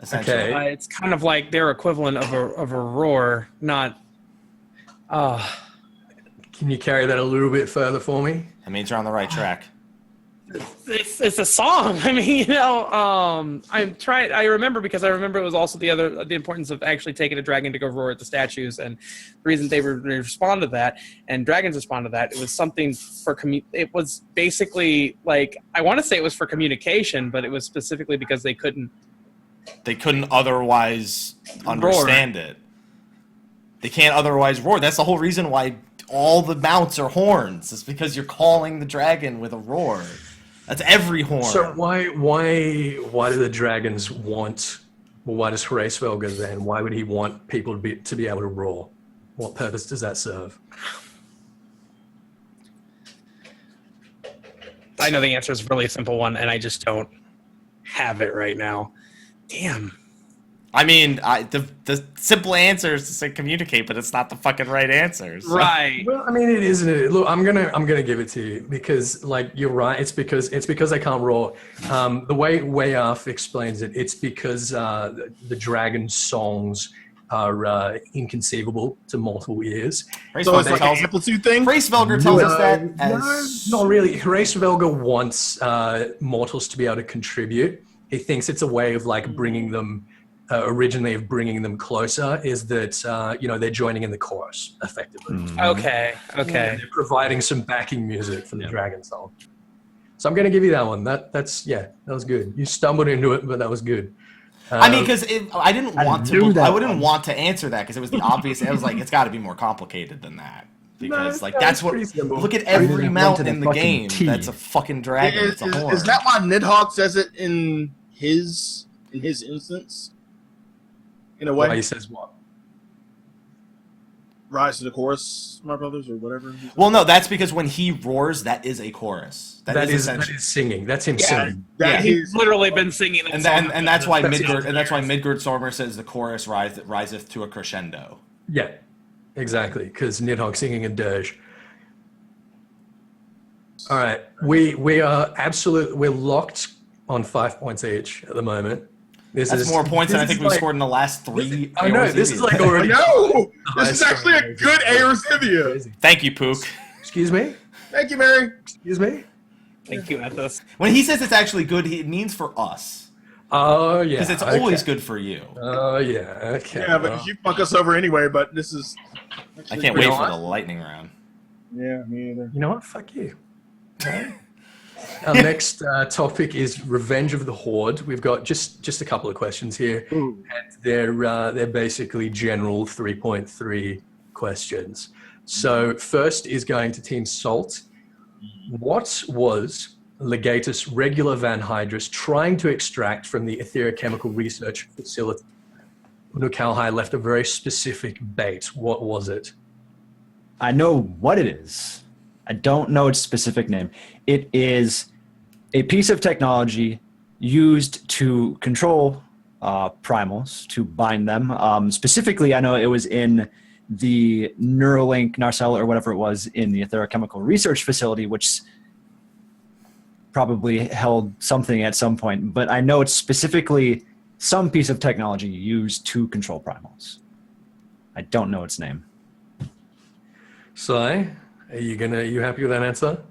essentially. Okay. It's kind of like their equivalent of a roar, not. Can you carry that a little bit further for me? That means you're on the right track. It's a song. I mean, I remember because I remember it was also the importance of actually taking a dragon to go roar at the statues, and the reason they respond to that, and dragons respond to that. It was something for It was basically like, I want to say it was for communication, but it was specifically because they couldn't otherwise understand it. They can't otherwise roar. That's the whole reason why all the mounts are horns. It's because you're calling the dragon with a roar. That's every horn. So why do the dragons want? Well, why does Hraesvelga then? Why would he want people to be able to roar? What purpose does that serve? I know the answer is a really simple one, and I just don't have it right now. Damn. I mean, the simple answer is to say communicate, but it's not the fucking right answer. So. Right. Well, I mean, it isn't it. Look, I'm gonna give it to you because, like, you're right. It's because they can't roar. The way Wayarth explains it, it's because the dragon songs are inconceivable to mortal ears. So it's like an amplitude thing? Hraesvelga tells us that as... No, not really. Hraesvelga wants mortals to be able to contribute. He thinks it's a way of like bringing them. Originally of bringing them closer is that they're joining in the chorus effectively. Okay. They're providing some backing music for the dragon song. So I'm going to give you that one. That was good. You stumbled into it, but that was good. I mean, because I wouldn't want to answer that because it was the obvious. I was like, it's got to be more complicated than that. Because that's what. Look at every mount in the game. That's a fucking dragon. It's a horn. Is that why Nidhogg says it in his instance? In a way. Why he says what? Rise to the chorus, my brothers, or whatever. Well, no, that's because when he roars, that is a chorus. That is singing. That's him singing. He's literally been singing that song. And that's why Midgard Stormer says the chorus riseth to a crescendo. Yeah, exactly. Because Nidhogg singing a dirge. All right, we are we're locked on 5 points each at the moment. That's more points than I think we've scored in the last three. I know, this is like already... No! This is actually a good Eorzivia! Thank you, Pook. Excuse me? Thank you, Merri. Excuse me? Thank you, Ethys. When he says it's actually good, it means for us. Oh, yeah. Because it's always good for you. Oh, yeah, okay. Yeah, but you fuck us over anyway, but this is... I can't wait for the lightning round. Yeah, me either. You know what? Fuck you. Okay. Our next topic is Revenge of the Horde. We've got just a couple of questions here, and they're basically general 3.3 questions. So first is going to Team Salt. What was Legatus Regular Van Hydrus trying to extract from the Etherochemical Research Facility? Unukalhai left a very specific bait. What was it? I know what it is. I don't know its specific name. It is a piece of technology used to control primals, to bind them. Specifically, I know it was in the Neuralink, Narcell, or whatever it was in the Etherochemical Research Facility, which probably held something at some point. But I know it's specifically some piece of technology used to control primals. I don't know its name. Sly, are you happy with that answer?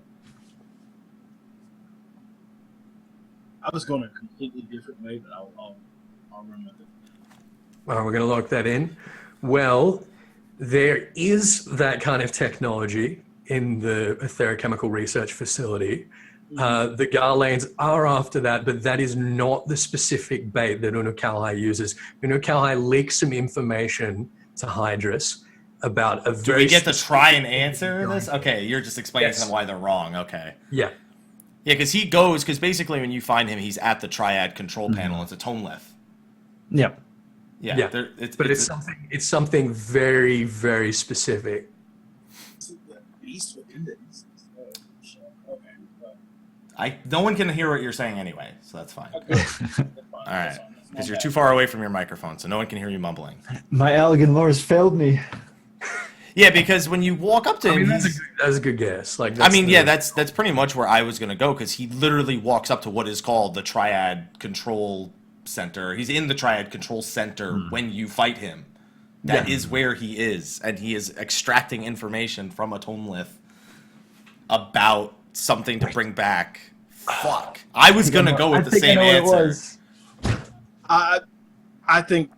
I was going a completely different way, but I'll run with it. All right, we're going to lock that in. Well, there is that kind of technology in the Etherochemical Research Facility. The Garlanes are after that, but that is not the specific bait that Unukalhai uses. Unukalhai leaks some information to Hydrus about a Do very... we get to try and answer this? Okay, you're just explaining to Yes. them why they're wrong. Okay. Yeah. Yeah, because basically when you find him, he's at the Triad control panel. It's a Tonelith. Yep. Yeah. Yeah. It's something very, very specific. Beast within the instance. Okay. No one can hear what you're saying anyway, so that's fine. Okay. All right. Because you're too far away from your microphone, so no one can hear you mumbling. My elegant lore has failed me. Yeah, because when you walk up to him, That's a good guess. that's pretty much where I was gonna go, because he literally walks up to what is called the Triad Control Center. He's in the Triad Control Center when you fight him. That is where he is, and he is extracting information from a Tonelith about something to bring back. Fuck. I was gonna go with the same answer. I think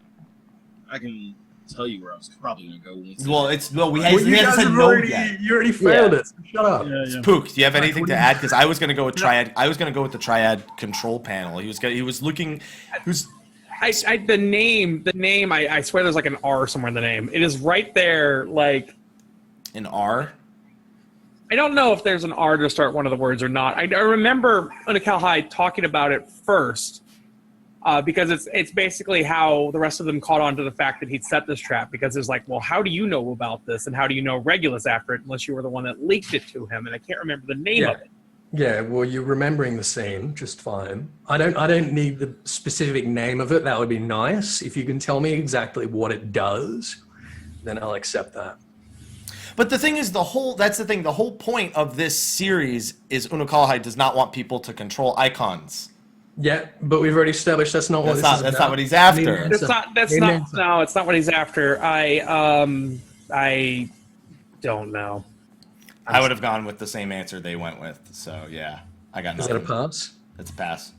I can tell you where I was probably going to go. We haven't said no yet. You already failed it. So shut up. Yeah. Pook, do you have anything to add? Because I was going to go with Triad. I was going to go with the Triad control panel. He was looking. The name. I swear there's like an R somewhere in the name. It is right there. Like An R. I don't know if there's an R to start one of the words or not. I remember Unukalhai talking about it first. Because it's basically how the rest of them caught on to the fact that he'd set this trap, because it's like, well, how do you know about this, and how do you know Regulus after it, unless you were the one that leaked it to him? And I can't remember the name of it. Yeah, well, you're remembering the scene just fine. I don't need the specific name of it. That would be nice. If you can tell me exactly what it does, then I'll accept that. But the thing is, the whole point of this series is Unukalhai does not want people to control icons. Yeah, but we've already established that's not what this is about. That's not what he's after. It's not what he's after. I don't know. I would have gone with the same answer they went with. So yeah, I got nothing. Is that a pass? It's a pass.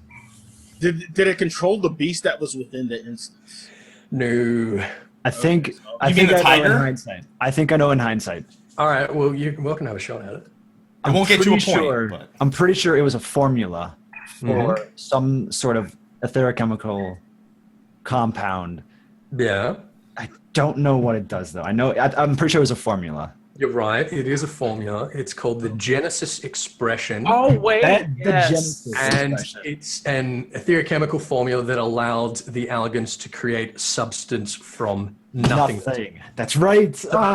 Did it control the beast that was within the instance? No. I think the I know tiger? in hindsight. I think I know in hindsight. All right, well, you're welcome to have a shot at it. I won't get you a pretty point. But I'm pretty sure it was a formula for some sort of etherochemical compound. Yeah. I don't know what it does, though. I'm pretty sure it was a formula. You're right. It is a formula. It's called the Genesis expression. Oh wait, The yes. Genesis And expression. it's an etherochemical formula that allowed the Algans to create substance from nothing. That's right.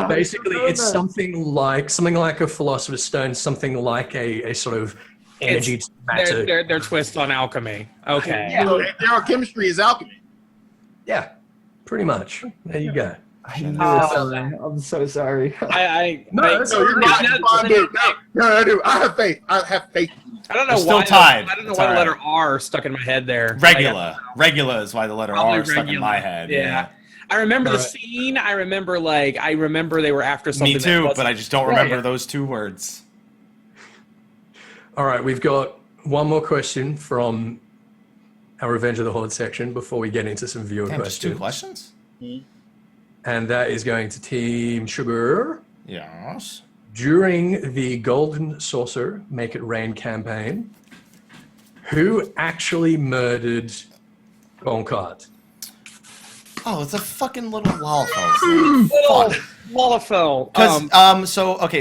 Basically, it's something like a philosopher's stone, something like a sort of energy to matter. Their twist on alchemy. Okay. Yeah. So chemistry is alchemy. Yeah, pretty much. There you go. I'm so sorry. No, you're not. No, I have faith. I have faith. I don't know We're still why. tied. I don't know It's why all the right. letter R stuck in my head there. Regula is why the letter Probably R stuck in regular. my head. Yeah. I remember the scene. I remember they were after something. Me too, that but I just don't remember those two words. All right, we've got one more question from our Revenge of the Horde section before we get into some viewer Damn, just two questions. questions? And that is going to Team Sugar. Yes. During the Golden Saucer Make It Rain campaign, who actually murdered Bonkard? Oh, it's a fucking little Lalafell. Little Lalafell.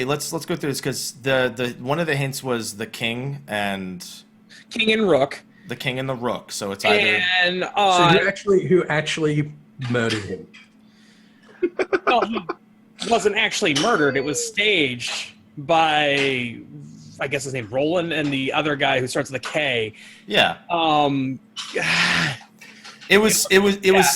Let's go through this, because the one of the hints was the king and Rook. The king and the rook. So it's either And who actually murdered him? well, he wasn't actually murdered. It was staged by I guess his name Roland, and the other guy who starts with a K. Yeah. It was.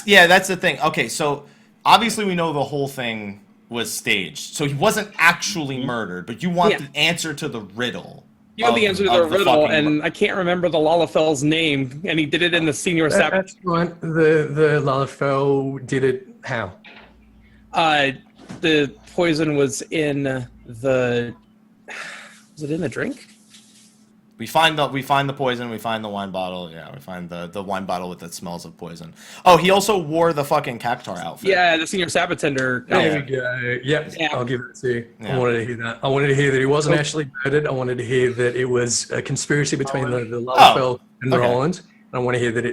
Yeah, that's the thing. Okay, so obviously we know the whole thing was staged, so he wasn't actually murdered, but you want the answer to the riddle. You know the answer to the riddle, and I can't remember the Lalafell's name, and he did it in the senior Sabbath. That's right. The Lalafell did it how? The poison was in the. Was it in the drink? We find the poison. We find the wine bottle. Yeah, we find the wine bottle with the smells of poison. Oh, he also wore the fucking Cactar outfit. Yeah, the senior Sabbath tender. There we go. Yep, Yeah. I'll give it to you. Yeah. I wanted to hear that. I wanted to hear that he wasn't actually murdered. I wanted to hear that it was a conspiracy between the Lalafell and Roland. And I want to hear that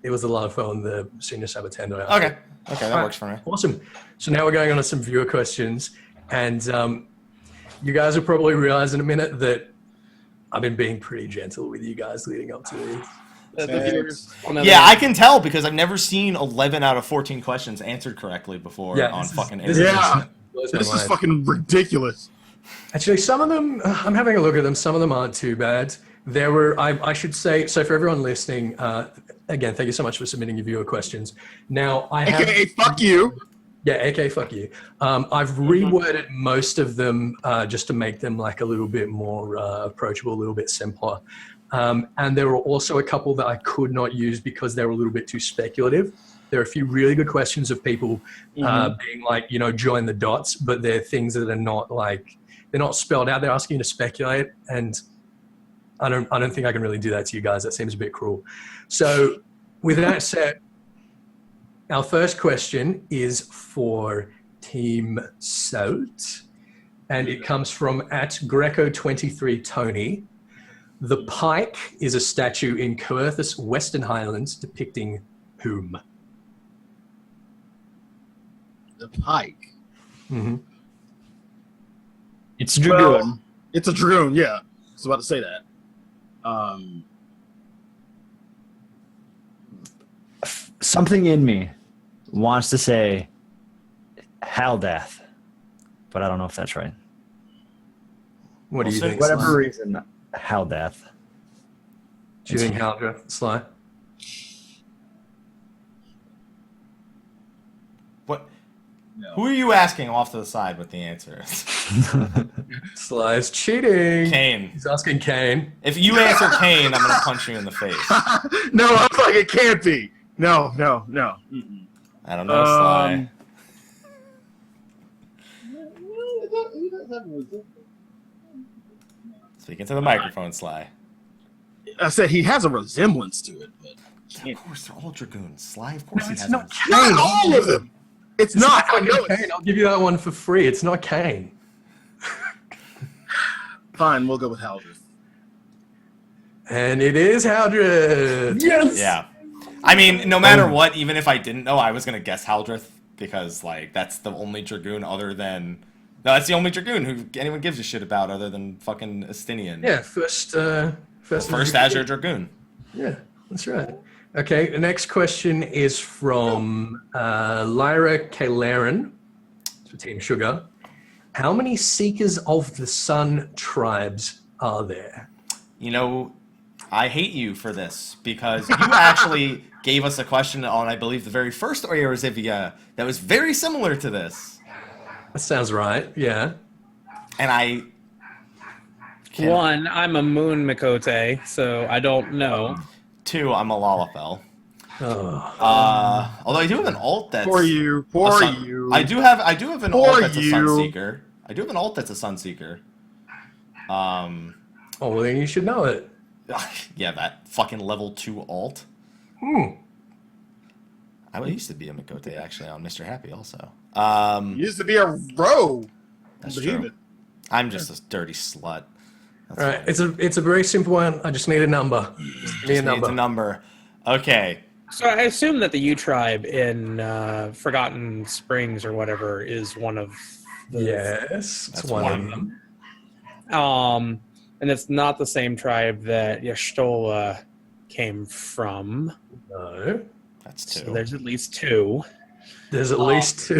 it was the Lalafell and the senior Sabbath tender. Okay, that works for me. Awesome. So now we're going on to some viewer questions, and you guys will probably realize in a minute that I've been being pretty gentle with you guys leading up to these. The viewers. Yeah, I can tell because I've never seen 11 out of 14 questions answered correctly before on fucking internet. Yeah, this is fucking ridiculous. Actually, some of them, I'm having a look at them. Some of them aren't too bad. There were, I should say, so for everyone listening, again, thank you so much for submitting your viewer questions. Now, I have... AKA, fuck you. Yeah, aka fuck you. I've reworded most of them just to make them like a little bit more approachable, a little bit simpler. And there were also a couple that I could not use because they were a little bit too speculative. There are a few really good questions of people being like, join the dots, but they're things that are not like, they're not spelled out. They're asking you to speculate, and I don't think I can really do that to you guys. That seems a bit cruel. So with that said, our first question is for Team Salt, and it comes from @Greco23Tony. The pike is a statue in Coerthas, Western Highlands, depicting whom? The pike. Mm-hmm. It's a dragoon. Well, it's a dragoon, yeah. I was about to say that. Something in me wants to say Haldath, but I don't know if that's right. What do you think? Whatever Sly? reason, Haldath. Do you think Haldra, Sly? What? No. Who are you asking off to the side with the answer? Sly is cheating. Kane. He's asking Kane. If you answer Kane, I'm gonna punch you in the face. No, I was like, it can't be. No. Mm-mm. I don't know, Sly. Speaking to the microphone, Sly. I said he has a resemblance to it, but Of course, they're all dragoons. Sly, of course, he has not one. Kane. not all of them. It's not. I know Kane. I'll give you that one for free. It's not Kane. Fine, we'll go with Haldred. And it is Haldred. Yes. Yeah. I mean, no matter what, even if I didn't know, I was going to guess Haldreth because, like, that's the only dragoon other than... No, that's the only dragoon who anyone gives a shit about other than fucking Estinian. Yeah, first Azure Dragoon. Yeah, that's right. Okay, the next question is from Lyra Kalaren for Team Sugar. How many Seekers of the Sun tribes are there? You know, I hate you for this because you actually gave us a question on, I believe, the very first Eorzivia that was very similar to this. That sounds right, yeah. And I... One, I'm a moon Mikote, so I don't know. Two, I'm a Lalafell. Oh. Although I do have an alt that's... For you. I do have an alt that's a you. Sunseeker. I do have an alt that's a Sunseeker. Oh, well, then you should know it. Yeah, that fucking level 2 alt. I used to be a Mikote, actually, on Mr. Happy also. Used to be a row. That's true. I'm just a dirty slut. That's All right, fine. it's a very simple one. I just need a number. Just need a number. Needs a number. Okay. So I assume that the U tribe in Forgotten Springs or whatever is one of the... Yes, it's That's one one. of them. And it's not the same tribe that Yashtola came from. No. That's So 2. there's at least 2. There's at least 2.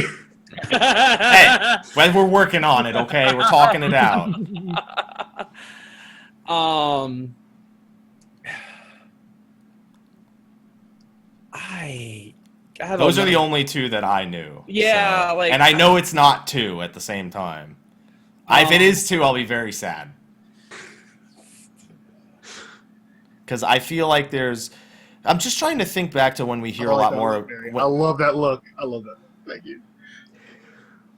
Hey, well, we're working on it, okay? We're talking it out. Those are the only two that I knew. Yeah, so. like, and I know it's not two at the same time. If it is two, I'll be very sad. Because I feel like I'm just trying to think back to when we hear a lot more. I love that look. I love that. Thank you.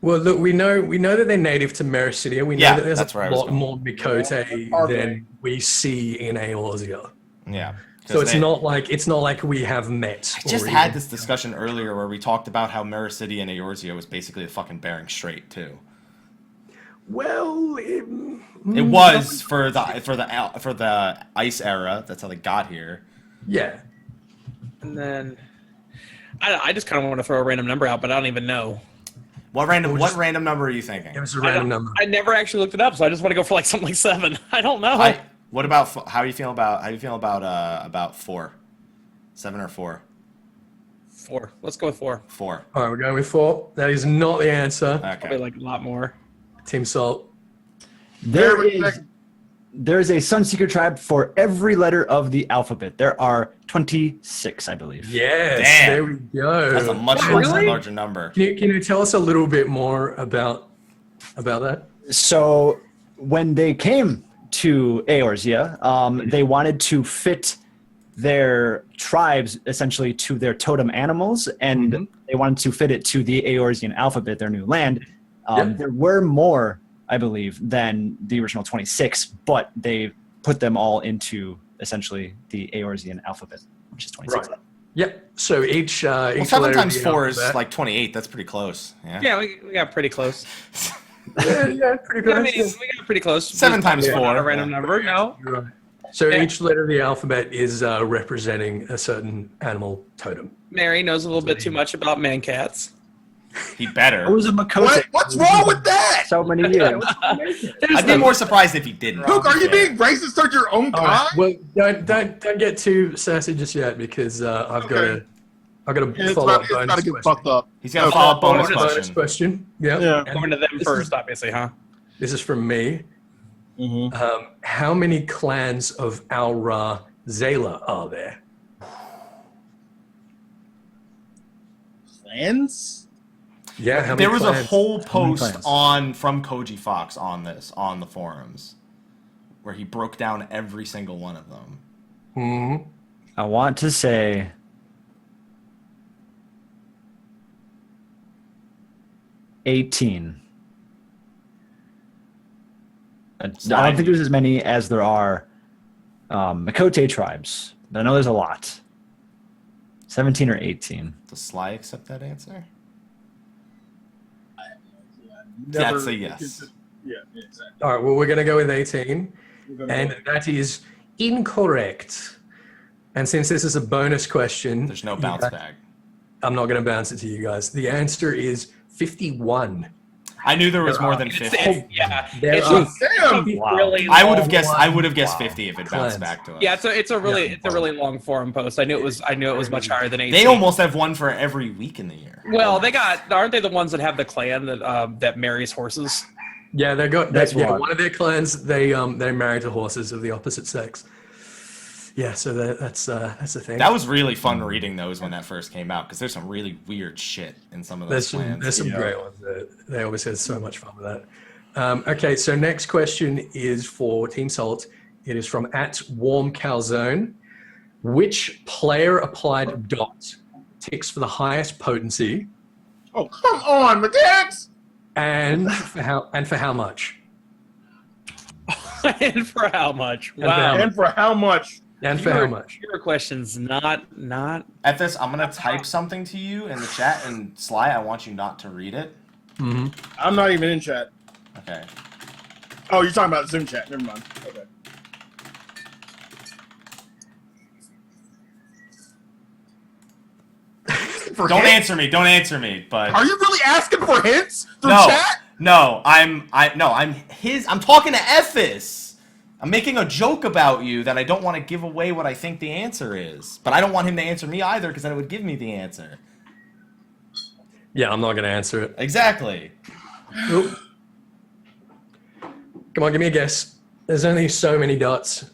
Well, look, we know that they're native to Mericidia. We know that there's that's a lot more Mikote than we see in Eorzivia. Yeah. So it's not like we have met. I just had this discussion earlier where we talked about how Mericidia and Eorzivia was basically a fucking Bering Strait too. Well, it was for the ice era. That's how they got here. Yeah. And then I just kind of want to throw a random number out, but I don't even know. What random number are you thinking? It was a random number. I never actually looked it up, so I just want to go for like something like 7. I don't know. What about how do you feel about 4? 7 or 4? 4. Let's go with 4. 4. All right, we're going with 4. That is not the answer. Okay. Probably like a lot more. Team Salt. There's a Sunseeker tribe for every letter of the alphabet. There are 26, I believe. Yes, Damn. there we go. That's a much larger number. Can you tell us a little bit more about that? So when they came to Eorzia, they wanted to fit their tribes essentially to their totem animals, and they wanted to fit it to the Eorzian alphabet, their new land. There were more, I believe, than the original 26, but they put them all into essentially the Eorzian alphabet, which is 26. Right. Yep. So each 7 times 4 is like 28. That's pretty close. Yeah, we got pretty close. yeah, pretty close. I mean, we got pretty close. 7 times 4. Not a random number. No. You're right. So each letter of the alphabet is representing a certain animal totem. Merri knows a little bit too much about man-cats. He better. It was a Makote. What's wrong with that? So many years. I'd be more surprised if he didn't. Pook, are you being racist towards your own kind? Well, don't get too sassy just yet because I've got to It's follow up about to bonus get question. fucked up. He's got a follow-up bonus Bonus question. question. Yeah. Yeah. And Going to them this first, is- obviously, huh? This is from me. How many clans of Al-Ra Zayla are there? Clans? Yeah, how many There was a clans? whole post clans? from Koji Fox on the forums where he broke down every single one of them. Mhm. I want to say 18. I don't think there's as many as there are Makote tribes, but I know there's a lot. 17 or 18. Does Sly accept that answer? Never- That's a yes. Yeah, exactly. All right, well, we're going to go with 18, and that is incorrect. And since this is a bonus question, There's no bounce back. I'm not going to bounce it to you guys. The answer is 51. I knew there was more than It's 50. yeah. There It's are- just Damn! really I would long. have guessed Wow. 50 if it Clans. bounced back to us. Yeah, it's a really long forum post. I knew it was much higher than 18. They almost have one for every week in the year. Well, aren't they the ones that have the clan that marries horses? Yeah, That's one. one of their clans. They're married to horses of the opposite sex. Yeah, so that's the thing. That was really fun reading those when that first came out because there's some really weird shit in some of those plans. There's some great ones. They always had so much fun with that. Okay, so next question is for Team Salt. It is from @WarmCalzone. Which player applied dot ticks for the highest potency, Oh, come on, Madex! and for how much? And for how much? And Wow. And for how much? And for how much? Your question's not. Ethys, I'm going to type something to you in the chat, and Sly, I want you not to read it. Mm-hmm. I'm not even in chat. Okay. Oh, you're talking about Zoom chat. Never mind. Okay. Don't answer me, but Are you really asking for hints through no, chat? I'm talking to Ethys. I'm making a joke about you that I don't want to give away what I think the answer is, but I don't want him to answer me either because then it would give me the answer. Yeah, I'm not going to answer it. Exactly. Oop. Come on, give me a guess. There's only so many dots.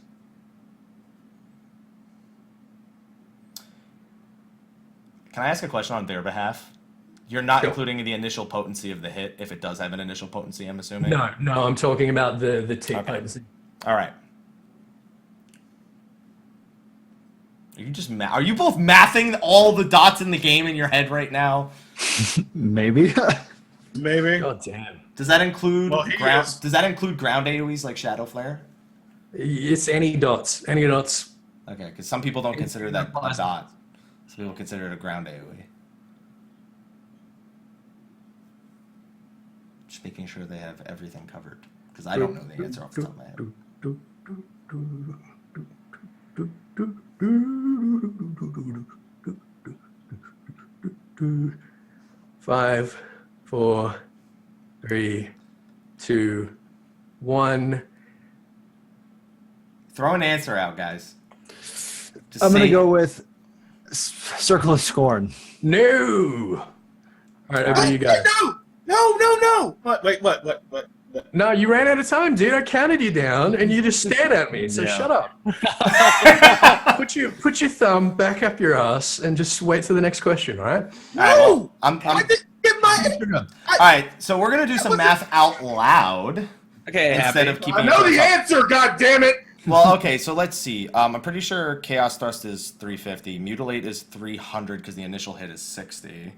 Can I ask a question on their behalf? You're not Sure. including the initial potency of the hit, if it does have an initial potency, I'm assuming? No, I'm talking about the T potency. All right. Are you both mathing all the dots in the game in your head right now? Maybe. Maybe. God damn. Does that include Well, he ground? is. Does that include ground AoEs like Shadow Flare? It's any dots. Any dots. Okay, because some people don't consider that a dot. Some people consider it a ground AoE. Just making sure they have everything covered, because I don't know the answer off the top of my head. 5, 4, 3, 2, 1. Throw an answer out, guys. Just I'm going to say- go with Circle of Scorn. No. All right, over to you guys. No. What? No, you ran out of time, dude. I counted you down, and you just stared at me. So Yeah. shut up. put your thumb back up your ass and just wait till the next question. All right. All right, well, I'm I didn't get my. all right, so we're gonna do some math out loud Okay, instead happy. of keeping. I know it the up. answer. God damn it! Well, okay, so let's see. I'm pretty sure Chaos Thrust is 350. Mutilate is 300 because the initial hit is 60.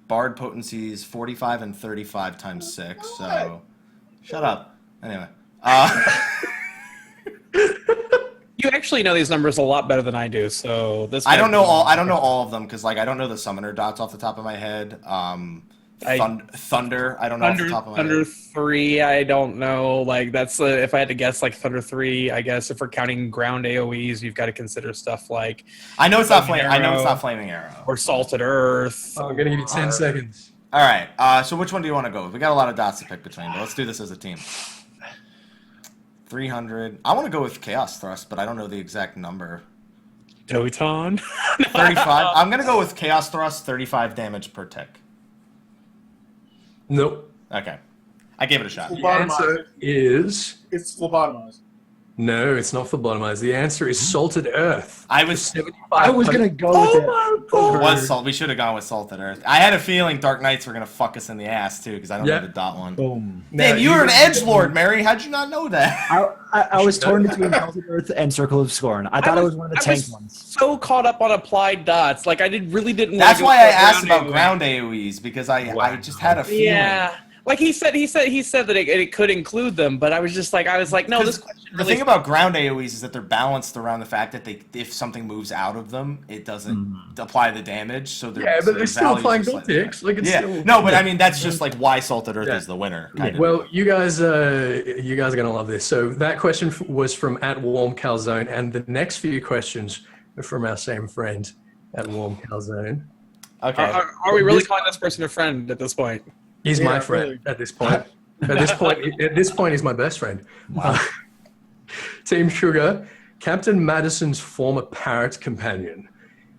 Bard Potency is 45 and 35 times 6. So, shut up. Anyway, You actually know these numbers a lot better than I do, so this. I don't might know be- all. I don't know all of them because like I don't know the summoner dots off the top of my head. Thunder. I don't know off the top of my Thunder head. 3, I don't know. Like that's if I had to guess, like Thunder 3. I guess if we're counting ground AOE's, you've got to consider stuff like I know it's not Flaming flame. I know it's Arrow. not flaming arrow. or Salted Earth. I'm gonna give you 10 seconds. All right. So which one do you want to go with? We got a lot of dots to pick between, but let's do this as a team. 300. I want to go with Chaos Thrust, but I don't know the exact number. Doton. 35. I'm gonna go with Chaos Thrust. 35 damage per tick. Nope. Okay. I gave it a shot. The answer is It's phlebotomized. no. It's not phlebotomized. The answer is Salted Earth. I was 75. I was going to go with it. was salt. We should have gone with Salted Earth. I had a feeling Dark Knights were gonna fuck us in the ass too, because I don't Yeah. know the dot one. Boom. Damn, No, you were an guys- edge lord, Merri. How'd you not know that? I was torn between Salted Earth and Circle of Scorn. I thought it was one of the I tank was ones. so caught up on applied dots. Like I really didn't. wanna That's go why for I a asked about AOE. ground AoEs because I just had a feeling. Yeah. Like he said that it could include them, but I was like, no, this question The really. thing about ground AoEs is that they're balanced around the fact that if something moves out of them, it doesn't apply the damage. So they're, Yeah, so but their they're still values applying are dot slightly ticks. Like it's different. still. No, but I mean that's just like why Salted Earth Yeah. is the winner. Kind of. Well, you guys are gonna love this. So that question was from @WarmCalzone, and the next few questions are from our same friend @WarmCalzone. Okay. Are we really calling this person a friend at this point? He's Yeah, my friend really. at this point. At this point, he's my best friend. Team Sugar, Captain Madison's former parrot companion,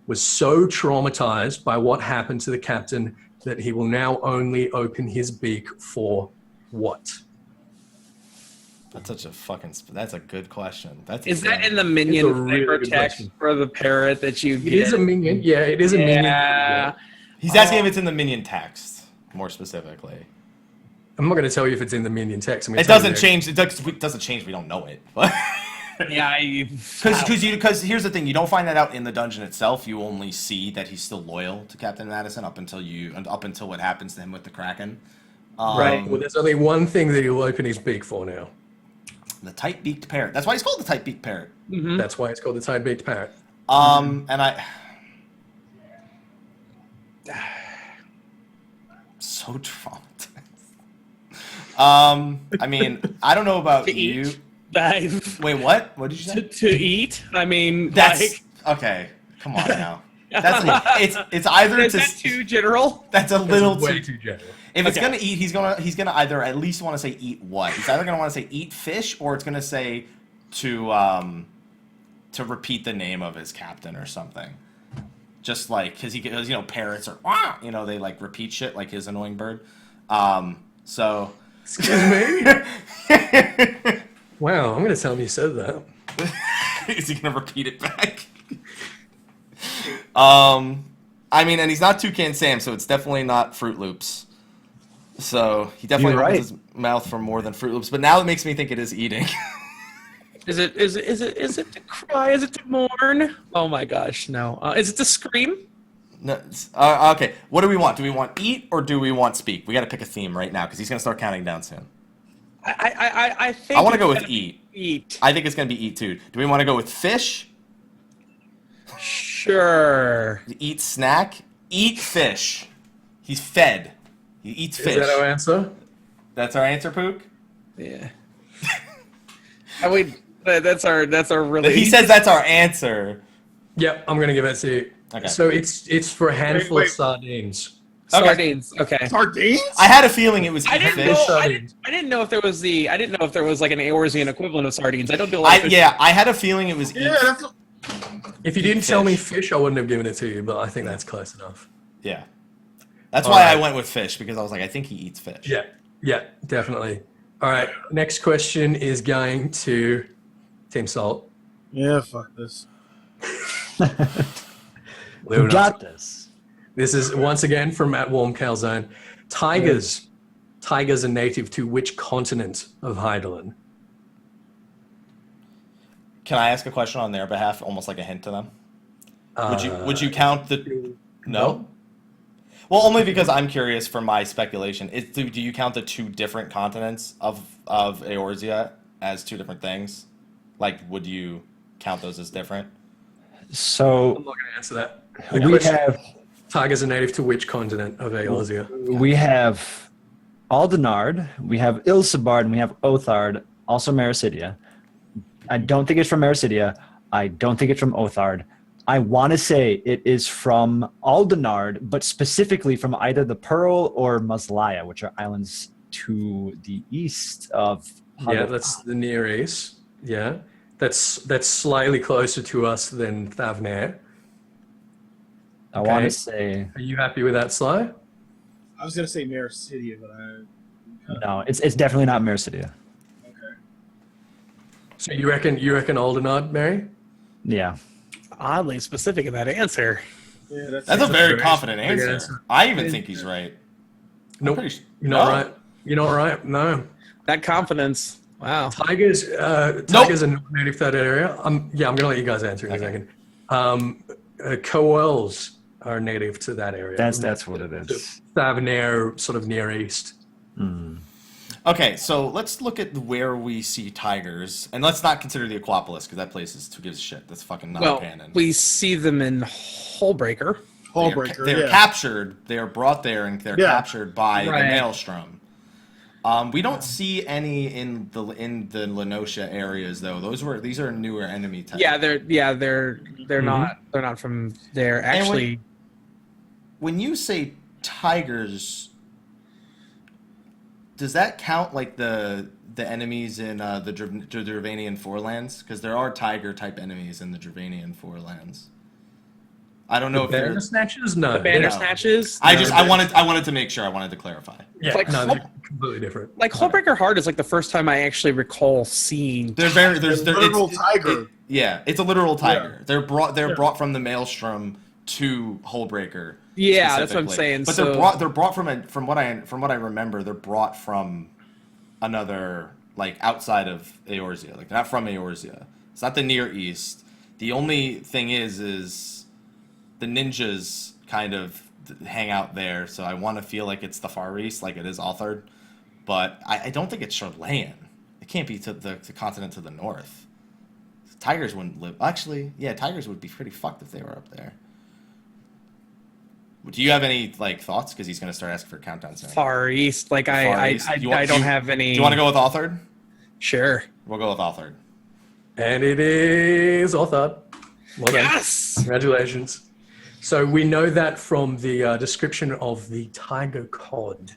was so traumatized by what happened to the captain that he will now only open his beak for what? That's such a fucking. That's a good question. Is that in the It's a minion really flavor good text question. for the parrot that you It get? is a minion. Yeah, it is a minion. Yeah. He's asking if it's in the minion text, more specifically. I'm not going to tell you if it's in the minion text. I'm gonna It tell you doesn't there. change. It doesn't change. We don't know it. Yeah. Because here's the thing, you don't find that out in the dungeon itself. You only see that he's still loyal to Captain Madison up until what happens to him with the Kraken. Right. Well, there's only one thing that he'll open his beak for now. The tight-beaked parrot. That's why he's called the tight-beaked parrot. That's why it's called the tight-beaked parrot. And I so traumatized. I mean, I don't know about To you. eat. Wait, what? What did you say? To eat. I mean, That's like, okay. Come on now. It's either is to. that too general? That's a little That's way too. too general. If it's Okay. gonna eat, he's gonna either at least want to say eat what? He's either gonna want to say eat fish, or it's gonna say to repeat the name of his captain or something. Just like because parrots are they like repeat shit like his annoying bird. So Excuse me? Wow, I'm going to tell him you said that. Is he gonna repeat it back? I mean, and he's not Toucan Sam, so it's definitely not Fruit Loops. So he definitely opens his mouth for more than Fruit Loops. But now it makes me think it is eating. Is it to cry? Is it to mourn? Oh my gosh, no. Is it to scream? No, okay. What do we want? Do we want eat or do we want speak? We got to pick a theme right now because he's gonna start counting down soon. I think I want to go with eat. Eat. I think it's gonna be eat too. Do we want to go with fish? Sure. Eat snack. Eat fish. He's fed. He eats fish. Is that our answer? That's our answer, Pook? Yeah. That's our really. He says that's our answer. Yep, I'm going to give it to you. Okay. So it's for a handful Wait. of sardines. Sardines. Okay. Sardines? I had a feeling it was I eat didn't fish. know. I didn't know if there was like an Eorzian equivalent of sardines. I don't do a lot of fish. Yeah, I had a feeling it was eat. Yeah, that's If you didn't tell me fish, I wouldn't have given it to you, but I think that's close enough. Yeah. That's All why right. I went with fish, because I was like, I think he eats fish. Yeah, definitely. All right, next question is going to Team Salt. yeah, fuck this. We got this. This is once again from at Warm Calzone. Tigers. Tigers are native to which continent of Heidelin? Can I ask a question on their behalf, almost like a hint to them? Would you count the... No? Well, only because I'm curious for my speculation. Do you count the two different continents of Eorzia as two different things? Like, would you count those as different? So I'm not going to answer that. we have Tigers are native to which continent of Eorzia? we have Aldenard, we have Ilsabard, and we have Othard, also Mericidia. I don't think it's from Mericidia. I don't think it's from Othard. I want to say it is from Aldenard, but specifically from either the Pearl or Maslaya, which are islands to the east of. Yeah, that's the Near East. Yeah, that's slightly closer to us than Thavnair. I want to say. Are you happy with that, Sly? I was gonna say Mericidia, but I. No, it's definitely not Mericidia. Okay. So you reckon Aldenard, Merri? Yeah. Oddly specific in that answer. Yeah, that's That's a very Good confident answer. Good answer. answer. I even think he's right. Nope. Pretty You're not no. right. You're not right. No. That confidence. Wow. Tigers are not native to that area. I'm going to let you guys answer in a second. Coels are native to that area. That's what it is. Thavnair, sort of Near East. Okay, so let's look at where we see tigers, and let's not consider the Aquapolis, because that place is who gives a shit. That's fucking not Well, canon. we see them in Hullbreaker. Hullbreaker. They're Yeah. captured. They are brought there, and they're Yeah. captured by the Right. Maelstrom. We don't see any in the Lenosha areas though. These are newer enemy types. Yeah, they're not from there. Actually, When you say tigers, does that count like the enemies in the Dravanian Forelands? Because there are tiger type enemies in the Dravanian Forelands. I don't know if they're. Bandersnatchers? No. the Bandersnatches. I wanted to make sure. I wanted to clarify. Yeah, Like no, Hull- they're completely different. Like Hullbreaker Horde is like the first time I actually recall seeing. They're very literal tiger. Yeah, it's a literal tiger. They're brought from the Maelstrom to Hullbreaker. Yeah, that's what I'm specifically. saying. But So they're brought from what I remember, they're brought from another, like, outside of Eorzia. Like, they're not from Eorzia. It's not the Near East. The only thing is the ninjas kind of hang out there, so I want to feel like it's the Far East, like it is Althard. But I don't think it's Charlayan. It can't be to the continent to the north. Tigers wouldn't live. Actually, yeah, tigers would be pretty fucked if they were up there. Do you have any thoughts? Because he's going to start asking for a countdown soon. Far East, like Far I East. don't have any. Do you want to go with Althard? Sure. We'll go with Althard. And it is Othard. Well done. Yes. Congratulations. So we know that from the description of the tiger cod,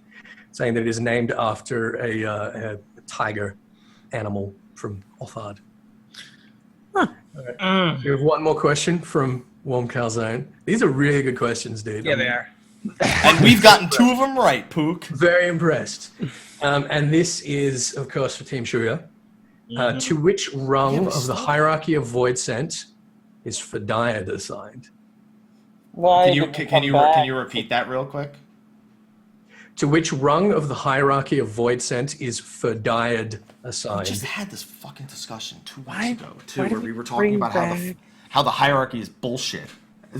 saying that it is named after a tiger animal from Othard. Huh. Right. We have one more question from Warm Calzone. These are really good questions, dude. Yeah, they are. And we've gotten two of them right, Pook. Very impressed. And this is, of course, for Team Shuya. To which rung of the hierarchy of void scent is Fodiad assigned? Why? Can you repeat that real quick? To which rung of the hierarchy of void scent is Fodiad assigned? We just had this fucking discussion 2 weeks Why- ago, too, why where did we we were talking bring about back- how the hierarchy is bullshit.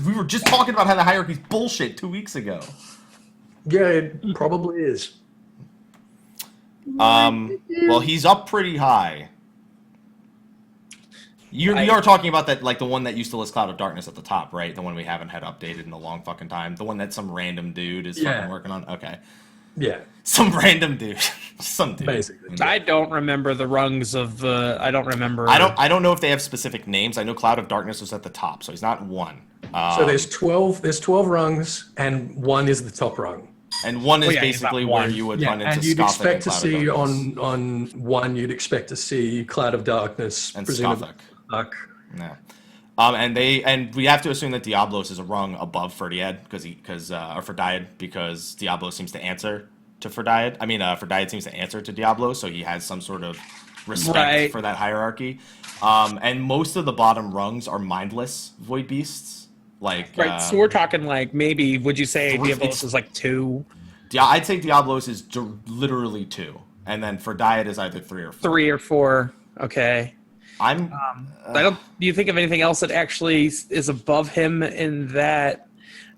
We were just talking about how the hierarchy is bullshit 2 weeks ago. Yeah, it probably is. Well, he's up pretty high. You are talking about that, like the one that used to list Cloud of Darkness at the top, right? The one we haven't had updated in a long fucking time. The one that some random dude is fucking working on. Okay, Yeah, some random dude, some dude. basically. I don't remember the rungs of the. I don't remember. I don't know if they have specific names. I know Cloud of Darkness was at the top, so he's not one. So there's 12. There's 12 rungs, and one is the top rung. And one is yeah, he's not basically where one. you would Yeah, run into and you'd Skothic expect to Cloud of see Darkness. on one. You'd expect to see Cloud of Darkness And presumably. Skothic. Yeah. And we have to assume that Diablos is a rung above Fodiad or Fodiad because Diablo seems to answer to Fodiad. I mean, Fodiad seems to answer to Diablo, so he has some sort of respect for that hierarchy. And most of the bottom rungs are mindless void beasts. Like So we're talking like maybe. Would you say Dwarf Diablos beast. is like 2, I'd say Diablos is literally 2, and then Fodiad is either 3 or 4. 3 or 4? Okay. I'm. I don't. Do you think of anything else that actually is above him in that?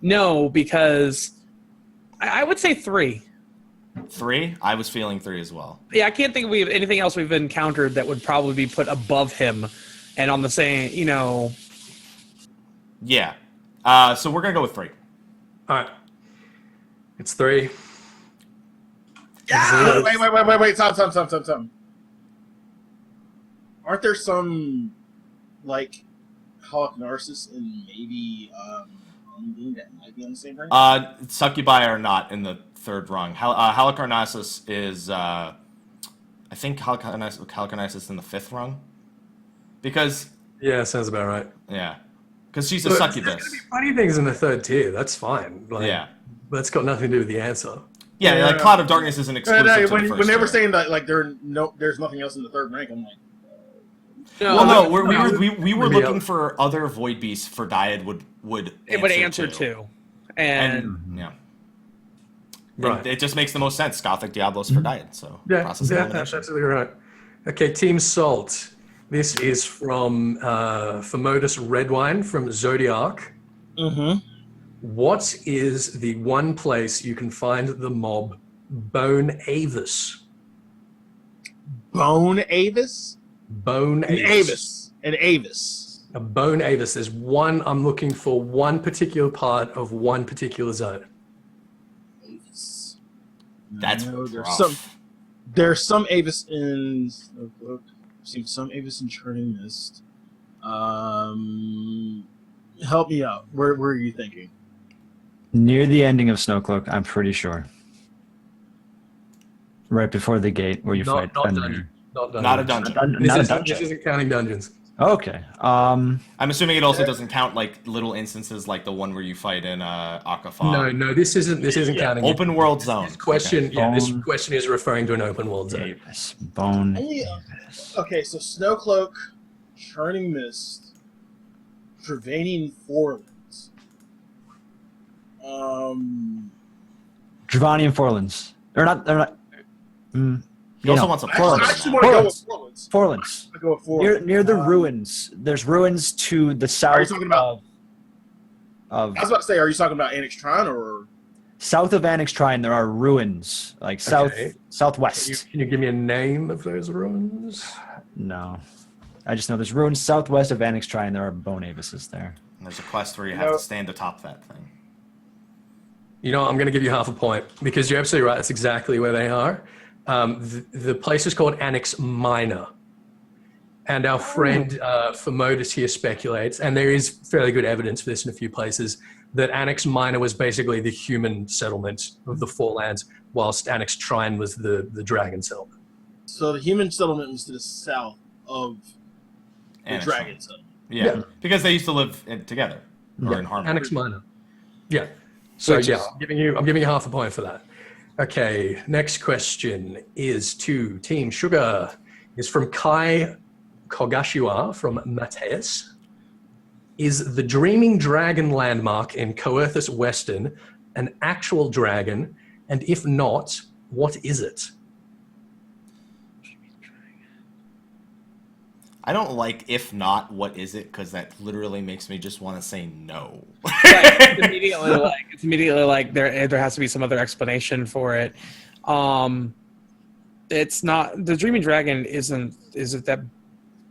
No, because I would say 3. 3. I was feeling 3 as well. Yeah, I can't think of anything else we've encountered that would probably be put above him, and on the same. Yeah. So we're gonna go with 3. All right, it's 3. Yeah! Wait. Stop. Aren't there some, like, Halaknarsis and maybe anything that might be on the same rank? Succubi are not in the 3rd rung. Halicarnassus is, I think Halicarnassus is in the 5th rung. Because, Yeah, sounds about right. yeah. Because she's a Look, succubus. There's gonna be plenty of things in the 3rd tier. That's fine. Like, Yeah. That's got nothing to do with the answer. Yeah, like Cloud of Darkness isn't exclusive to the when first they were tier. saying that, like, there's nothing else in the 3rd rank, I'm like, Well, no, we were maybe looking for other void beasts for Dyad would It would answer to, and yeah. Right. And it just makes the most sense. Gothic Diablos for Dyad. So Yeah, process that's elimination. absolutely right. Okay, Team Salt. This is from Famodus Redwine from Zodiac. mm-hmm. What is the one place you can find the mob Bone Avis? Bone Avis? Bone An Avis. Avis. A Bone Avis. There's one, I'm looking for one particular part of one particular zone. Avis. That's No, rough. there's some Avis in Snowcloak. I've seen some Avis in Churning Mist. Help me out. Where are you thinking? Near the ending of Snowcloak, I'm pretty sure. Right before the gate where you fight Not Fenrir. dungeon. Not dungeon. Not a dungeon. Not a This dungeon. isn't counting dungeons. Okay. I'm assuming it also doesn't count like little instances like the one where you fight in Akafar. No, this isn't counting. Open world zone. This question, Okay. yeah, this Bone- question is referring to an open world zone. Avis. Bone. Yeah. Avis. Okay, so Snowcloak, Churning Mist, Travanian Forlands. Dravani and Forlands. They're not. He also wants a I plus. actually want to go with Forlands. Forlands. I go with Forlands. Near the ruins. There's ruins to the south. Are you talking about? of I was about to say, are you talking about Annex Tron or? south of Annex Shrine? There are ruins, like Okay. southwest. Can you give me a name of those ruins? No, I just know there's ruins southwest of Annex Shrine. There are bone avises there. And there's a quest where you have to stand atop that thing. You know, I'm going to give you half a point because you're absolutely right. That's exactly where they are. The place is called Annex Minor. And our friend Famodus here speculates, and there is fairly good evidence for this in a few places, that Annex Minor was basically the human settlement of the Four Lands, whilst Annex Trine was the dragon settlement. So the human settlement was to the south of the Annex dragon Minor. settlement. Yeah, because they used to live together or in harmony. Annex Minor. Yeah. So Which yeah, is- I'm giving you half a point for that. Okay, next question is to Team Sugar. is from Kai Kogashua from Mateus. Is the Dreaming Dragon landmark in Coerthus Western an actual dragon? And if not, what is it? I don't like if not, what is it? Because that literally makes me just want to say no. Right, it's immediately like there has to be some other explanation for it. It's not the Dreaming Dragon. Is it that?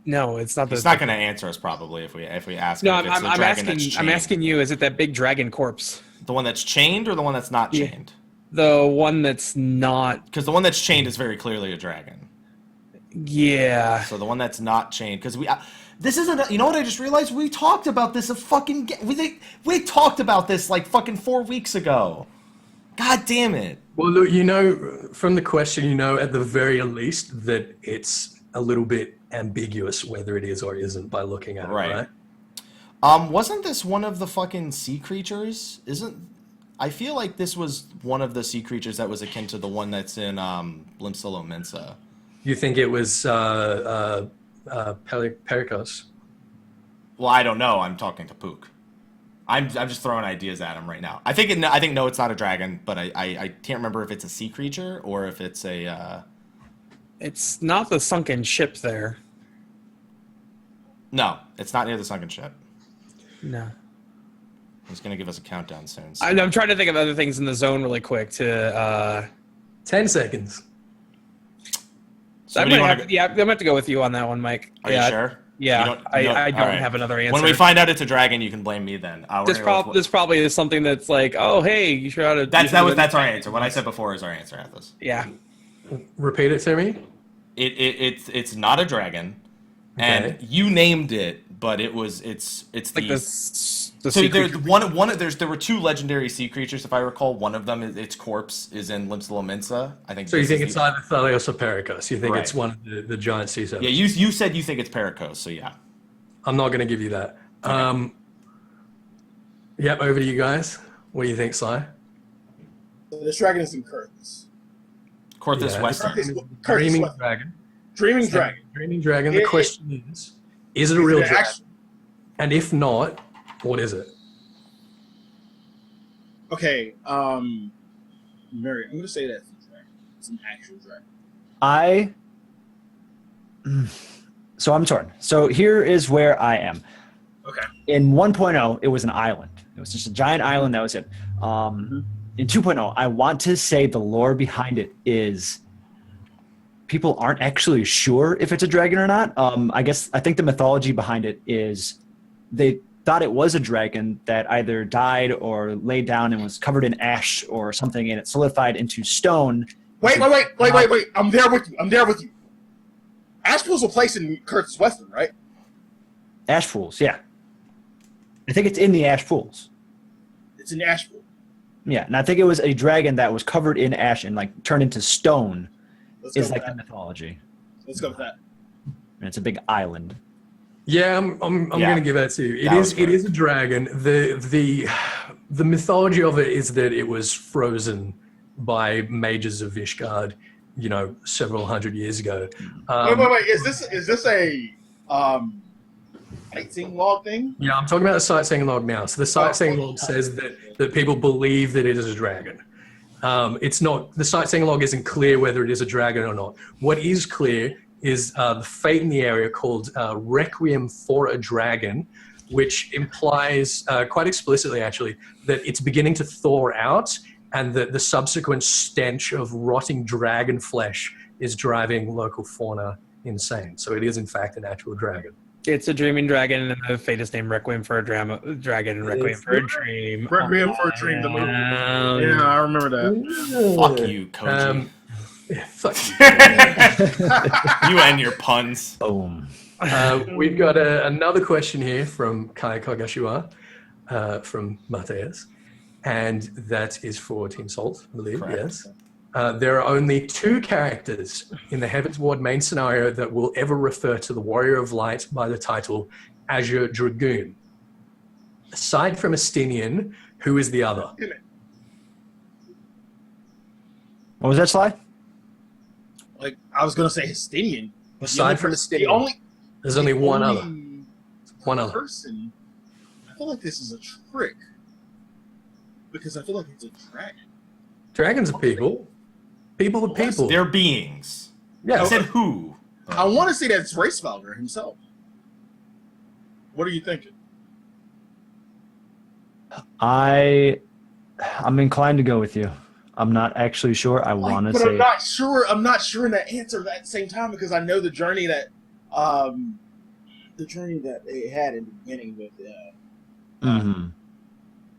No, it's not. It's not going to answer us probably if we ask. No, him if it's the dragon that's chained. I'm asking you. Is it that big dragon corpse? The one that's chained or the one that's not chained? The one that's not. Because the one that's chained is very clearly a dragon. Yeah. So the one that's not chained, because this isn't. You know what I just realized? We talked about this we talked about this like fucking 4 weeks ago. God damn it. Well, look, from the question, at the very least that it's a little bit ambiguous whether it is or isn't by looking at it, right? Wasn't this one of the fucking sea creatures? I feel like this was one of the sea creatures that was akin to the one that's in Blimsolo Mensa. You think it was Pericos? Well, I don't know. I'm talking to Pook. I'm just throwing ideas at him right now. I think no, it's not a dragon, but I can't remember if it's a sea creature or if it's a. It's not the sunken ship there. No, it's not near the sunken ship. No. He's gonna give us a countdown soon. So. I'm trying to think of other things in the zone really quick to. 10 seconds. So I'm gonna have to go with you on that one, Mike. Are you sure? Yeah, I don't have another answer. When we find out it's a dragon, you can blame me then. This probably is something that's like, oh, hey, you should have. That's our answer. What I said before is our answer, Athos. Yeah. Repeat it to me. It's not a dragon, okay. And you named it, but it's like the so there's there were two legendary sea creatures, if I recall. One of them, its corpse is in Limsolo Mensa. I think. So you think it's either Thalios or Pericos? You think it's one of the giant sea serpents? Yeah, you said you think it's Pericos, so yeah. I'm not going to give you that. Okay. Yep, over to you guys. What do you think, Sly? This dragon is in Coerthus. Coerthus Western. Dreaming Dragon. Dreaming Dragon. Dreaming Dragon. The question is it a real dragon? And if not, what is it? Okay, Merri, I'm gonna say that it's an actual dragon. So I'm torn. So here is where I am. Okay. In 1.0, it was an island. It was just a giant island. That was it. In 2.0, I want to say the lore behind it is people aren't actually sure if it's a dragon or not. I think the mythology behind it is they thought it was a dragon that either died or laid down and was covered in ash or something, and it solidified into stone. Wait. I'm there with you. Ash pools are placed in Coerthus Western, right? Ash pools, yeah. I think it's in the ash pools. It's in the ash pool. Yeah, and I think it was a dragon that was covered in ash and like turned into stone. Is like the mythology. Let's go with that. And it's a big island. Yeah, I'm going to give that to you. It is a dragon. The mythology of it is that it was frozen by mages of Vishgard, several hundred years ago. Wait. Is this a sightseeing log thing? Yeah, I'm talking about the sightseeing log now. So the sightseeing log says that people believe that it is a dragon. It's not. The sightseeing log isn't clear whether it is a dragon or not. What is clear is the fate in the area called Requiem for a Dragon, which implies quite explicitly, actually, that it's beginning to thaw out and that the subsequent stench of rotting dragon flesh is driving local fauna insane. So it is, in fact, an actual dragon. It's a dreaming dragon, and the fate is named Requiem for a Dragon and Requiem for a Dream. Requiem for a Dream, the movie. Yeah, I remember that. Fuck you, Koji. Yeah, fuck you. You and your puns. Boom. We've got another question here from Kai Kogashua from Mateus, and that is for Team Salt, I believe. Correct. Yes. There are only 2 characters in the Heaven's Ward main scenario that will ever refer to the Warrior of Light by the title Azure Dragoon. Aside from Astinian, who is the other? What was that, Sly? Like, I was gonna say Histinian. Aside from the the steam, only there's only one other. One other person. I feel like this is a trick because I feel like it's a dragon. Dragons are people. People are people. They're beings. Yeah. I said who? I want to say that's Racevalger himself. What are you thinking? I'm inclined to go with you. I'm not actually sure. I want to but say. I'm not sure. I'm not sure in the answer at the same time because I know the journey that they had in the beginning with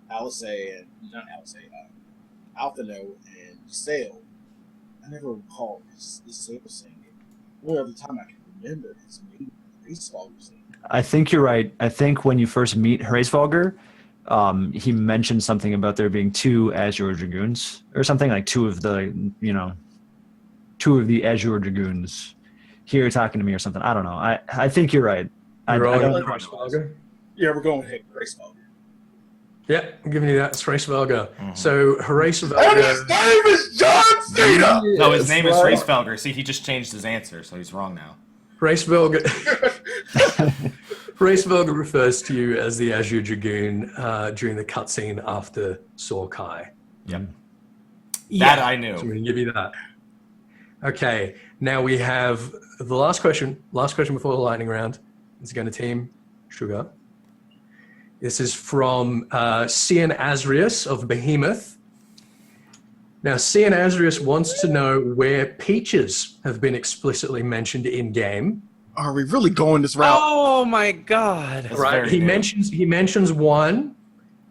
Alice and not Alice, Althano and Sale. I never recall Sale saying it. Well, at the time I can remember his name, Racevalger saying it. I think you're right. I think when you first meet Hraesvalger, he mentioned something about there being 2 Azure Dragoons or something like 2 of the Azure Dragoons here talking to me or something. I don't know. I think you're right. You're I all don't Hraesvalger? Yeah, we're going with Racevalger. Yeah, I'm giving you that. It's Hraesvalger. So And Hraesvalger. his name is John Cena! No, his name is right. Racefelger. See, he just changed his answer, so he's wrong now. Hraesvalger. Hraesvalger refers to you as the Azure Dragoon during the cutscene after Sorkai. Yep. Yeah, That I knew. So I'm going to give you that. Okay, now we have the last question. Last question before the lightning round. It's going to Team Sugar. This is from Cian Asrius of Behemoth. Now, Cian Asrius wants to know where peaches have been explicitly mentioned in-game. Are we really going this route? Oh my god! That's Right, very he new. mentions one.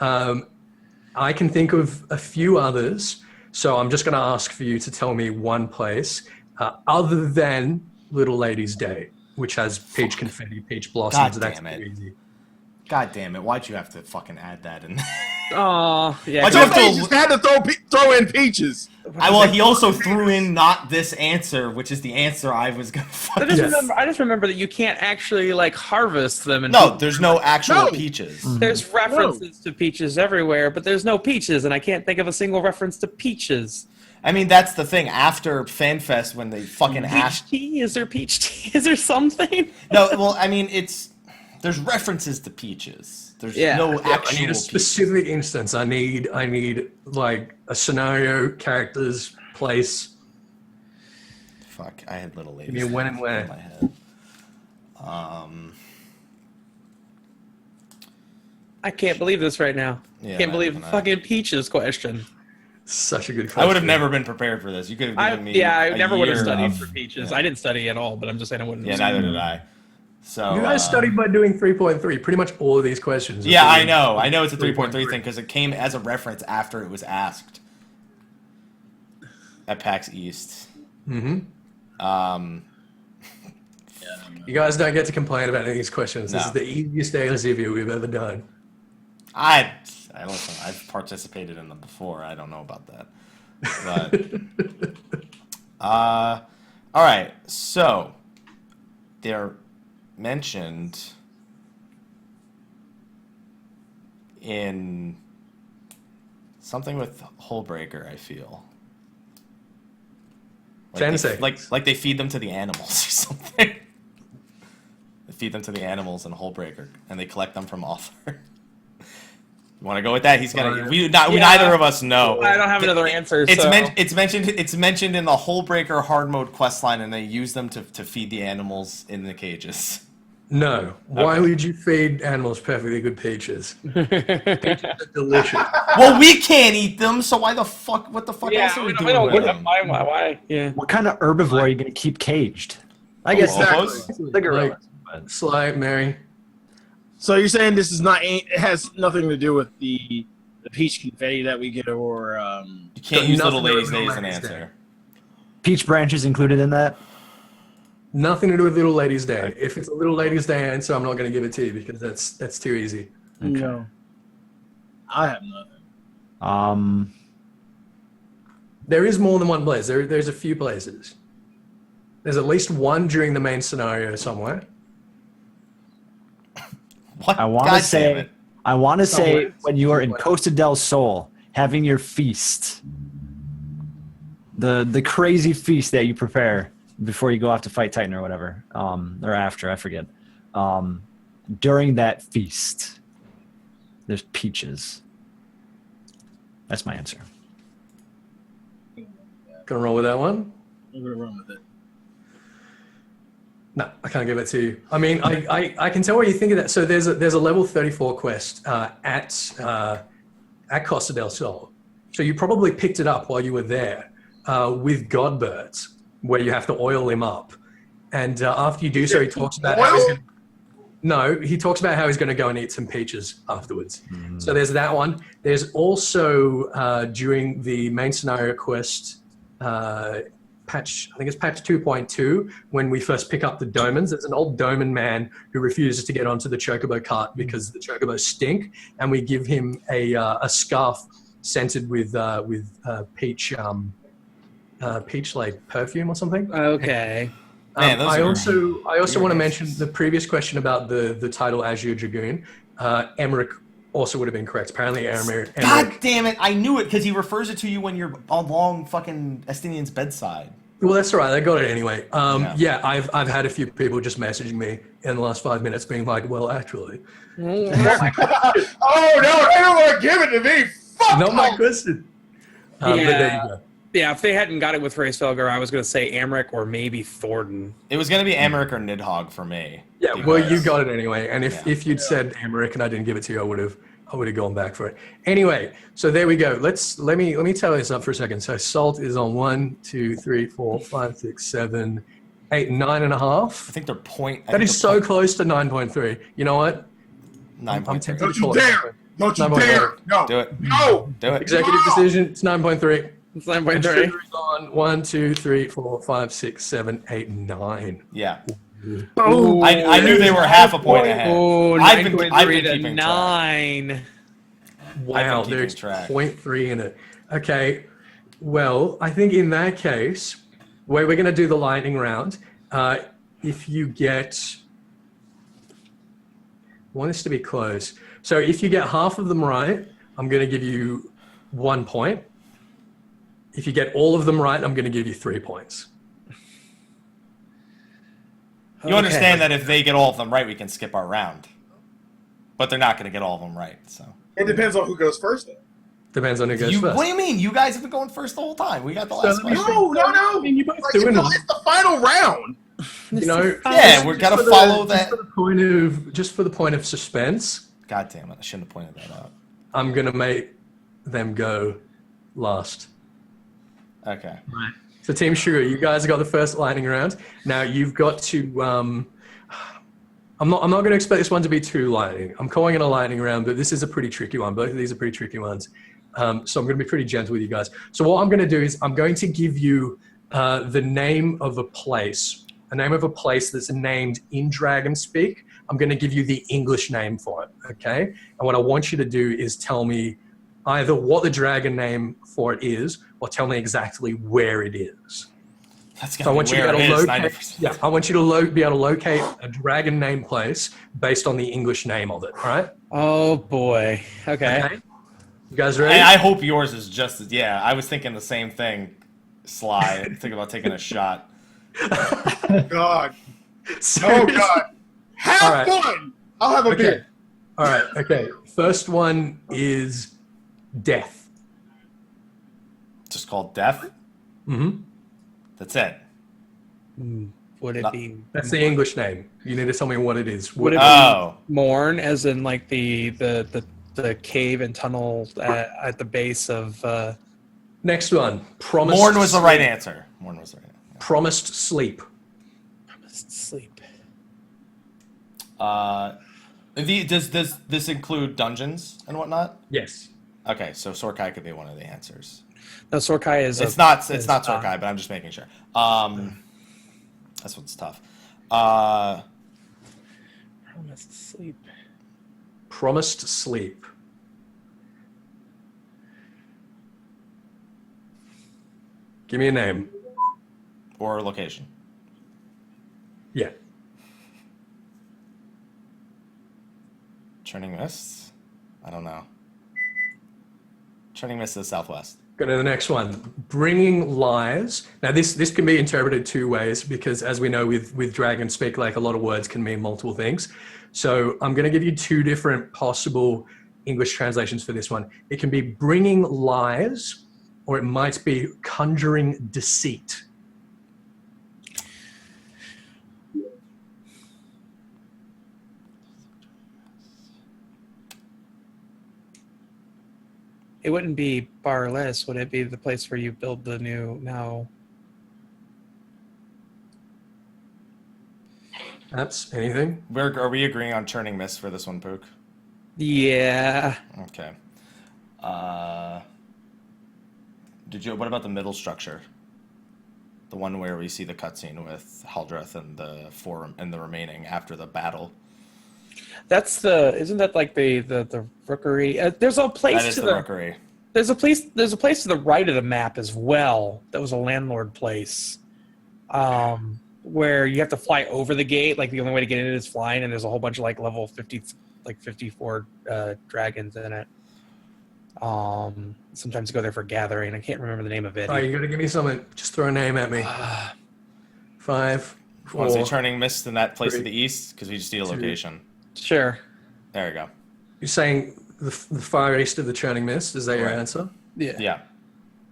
I can think of a few others, so I'm just going to ask for you to tell me one place other than Little Ladies' Day, which has peach confetti, peach blossoms. God That's damn it. too easy. God damn it! Why'd you have to fucking add that in? Oh yeah. Why'd you have Somebody to? just had to throw in peaches. Well, he also threw in not this answer, which is the answer I was gonna I fucking. just, Yes. remember that you can't actually like harvest them. And No, there's no actual No. peaches. there's references to peaches everywhere, but there's no peaches, and I can't think of a single reference to peaches. I mean, that's the thing. After FanFest, when they fucking Peach asked. tea? Is there peach tea? Is there something? No, well, I mean, there's references to peaches. There's Yeah. no I actual need a peaches. specific instance. I need like a scenario, characters, place. Fuck, I had Little Ladies. Give me a when and where. in my head. I can't believe this right now. Yeah, Can't believe neither can I. fucking peaches question. Such a good question. I would have never been prepared for this. You could have given me. I a never would have year studied of- for peaches. yeah. I didn't study at all, but I'm just saying I wouldn't. Yeah, have neither did I. So You guys studied by doing 3.3. Pretty much all of these questions. are Yeah, I doing know. I know it's a 3.3 3.3 thing because it came as a reference after it was asked at PAX East. Mhm. Yeah, You guys don't get to complain about any of these questions. This No. is the easiest Eorzivia we've ever done. Listen. I've participated in them before. I don't know about that. But all right. So they're mentioned in something with Hullbreaker, I feel. Fantasy. Like they feed them to the animals or something. They feed them to the animals in Hullbreaker, and they collect them from Author. You want to go with that? He's gonna. We neither of us know. I don't have another answer. It's so. It's mentioned in the Hullbreaker hard mode questline, and they use them to feed the animals in the cages. No. Why Okay. would you feed animals perfectly good peaches? Peaches are delicious. Well, we can't eat them, so why the fuck? What the fuck Yeah, else are we we doing don't with get them? why? Yeah. What kind of herbivore are you going to keep caged? I guess Exactly. that's the gorilla. but- Sly, Merri. So you're saying this is not? It has nothing to do with the peach confetti that we get, or You can't Got use nothing Little to do Ladies' with Day as an Ladies' Day. answer. Peach branches included in that? Nothing to do with Little Ladies' Day. If it's a Little Ladies' Day answer, I'm not going to give it to you because that's too easy. no. I have nothing. There is more than one place. There's a few places. There's at least one during the main scenario somewhere. What? I want God to say, damn it. Somewhere. when you are in Costa del Sol, having your feast, the crazy feast that you prepare, before you go off to fight Titan or whatever, or after, I forget. During that feast, there's peaches. That's my answer. Gonna roll with that one? I'm gonna run with it. No, I can't give it to you. I mean, I can tell what you think of that. So there's a level 34 quest at Costa del Sol. So you probably picked it up while you were there with Godbirds, where you have to oil him up. And after you do so, he talks about how he's going to... No, he talks about how he's going to go and eat some peaches afterwards. So there's that one. There's also, during the main scenario quest, patch, I think it's patch 2.2, when we first pick up the Domans, there's an old Doman man who refuses to get onto the Chocobo cart because the Chocobos stink, and we give him a scarf scented with peach like perfume or something. Okay. Man, I also want to mention the previous question about the title Azure Dragoon. Emmerich also would have been correct. Apparently, Emmerich. God damn it! I knew it because he refers it to you when you're along fucking Estinian's bedside. Well, that's all right. I got it anyway. Yeah, I've had a few people just messaging me in the last 5 minutes, being like, "Well, actually, Oh no! They don't want to give it to me. Fuck not my off. question." But there you go. Yeah, if they hadn't got it with Racefelger, I was going to say Amric or maybe Thornton. It was gonna be Emmerich or Nidhogg for me. Yeah, because- well, you got it anyway. And if you'd said Emmerich and I didn't give it to you, I would have gone back for it. Anyway, so there we go. Let me tally this up for a second. So Salt is on 1, 2, 3, 4, 5, 6, 7, 8, 9.5. I think they're point. That is so close to 9.3. You know what? 9.3. I'm tempted Don't to you call it. dare! Don't you 9.3. dare! No! Do it. No! Do it. Executive decision. It's 9.3. It's And 9.3. Sugar is on 1, 2, 3, 4, 5, 6, 7, 8, 9. Yeah. Oh, I knew they were half a point ahead. Oh, I've been 9.3 to keeping track. 9. Wow, keeping there's track. 0.3 in it. Okay, well, I think in that case, where we're going to do the lightning round, if you get... I want this to be close. So if you get half of them right, I'm going to give you 1 point. If you get all of them right, I'm going to give you 3 points. You understand that if they get all of them right, we can skip our round. But they're not going to get all of them right, so. It depends on who goes first, though. Depends on who goes first. What do you mean? You guys have been going first the whole time. We got the last question. No! I mean, you both Like, doing it. it's the final round. You know, Yeah, we're got to follow that. Just for the point of suspense, God damn it. I shouldn't have pointed that out. I'm going to make them go last. Okay. So Team Sugar, you guys got the first lightning round. Now you've got to. I'm not going to expect this one to be too lightning. I'm calling it a lightning round, but this is a pretty tricky one. Both of these are pretty tricky ones. So I'm going to be pretty gentle with you guys. So what I'm going to do is I'm going to give you the name of a place that's named in Dragon Speak. I'm going to give you the English name for it. Okay. And what I want you to do is tell me either what the dragon name for it is, or tell me exactly where it is. That's So I going want to you be to where be it able is. to locate. 90%. Yeah, I want you to be able to locate a dragon name place based on the English name of it. All right. Oh, boy. Okay. You guys ready? And I hope yours is just as, yeah, I was thinking the same thing, Sly. Think about taking a shot. God. Oh, Seriously? God. Have All right. fun! I'll have a Okay. beer. All right. Okay. First one is death. Just called Death. Mm-hmm. That's it. Would it be That's the English name. You need to tell me what it is. Would it Oh. Morn, as in like the cave and tunnel at the base of... Next one. Promised. Morn was the right Sleep. answer. Morn was the right answer. Promised sleep. Sleep. Does this include dungeons and whatnot? Yes. Okay, so Sorkai could be one of the answers. No, Sorkai is... It's not Sorkai, but I'm just making sure. That's what's tough. Promised sleep. Promised sleep. Give me a name. Or location. Yeah. Churning Mists? I don't know. Churning Mists is southwest. Go to the next one. Bringing lies. Now, this can be interpreted two ways because, as we know, with dragon speak, like a lot of words can mean multiple things. So I'm going to give you two different possible English translations for this one. It can be bringing lies, or it might be conjuring deceit. It wouldn't be Barless, would it be the place where you build the new... No. That's anything? Are we agreeing on Churning Mist for this one, Pook? Yeah. Okay. What about the middle structure? The one where we see the cutscene with Haldreth and the remaining after the battle. That's isn't that like the rookery? There's a place That is to the rookery. There's a place to the right of the map as well. That was a landlord place. Where you have to fly over the gate, like the only way to get in it is flying, and there's a whole bunch of like level 50 like 54 dragons in it. Sometimes you go there for gathering. I can't remember the name of it. All right, you got to give me something. Just throw a name at me. 5, 4. Want to say Churning Mist in that place 3, to the east? Because we just need a location. Sure. There you go. You're saying the far east of the Churning Mist? Is that your answer? Yeah. Yeah.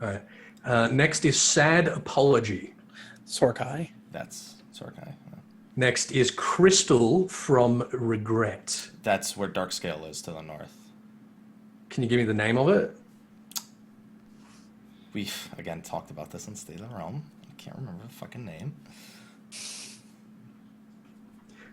All right. Next is Sad Apology. Sorkai. That's Sorkai. Yeah. Next is Crystal from Regret. That's where Darkscale is to the north. Can you give me the name of it? We've, again, talked about this in State of the Realm. I can't remember the fucking name.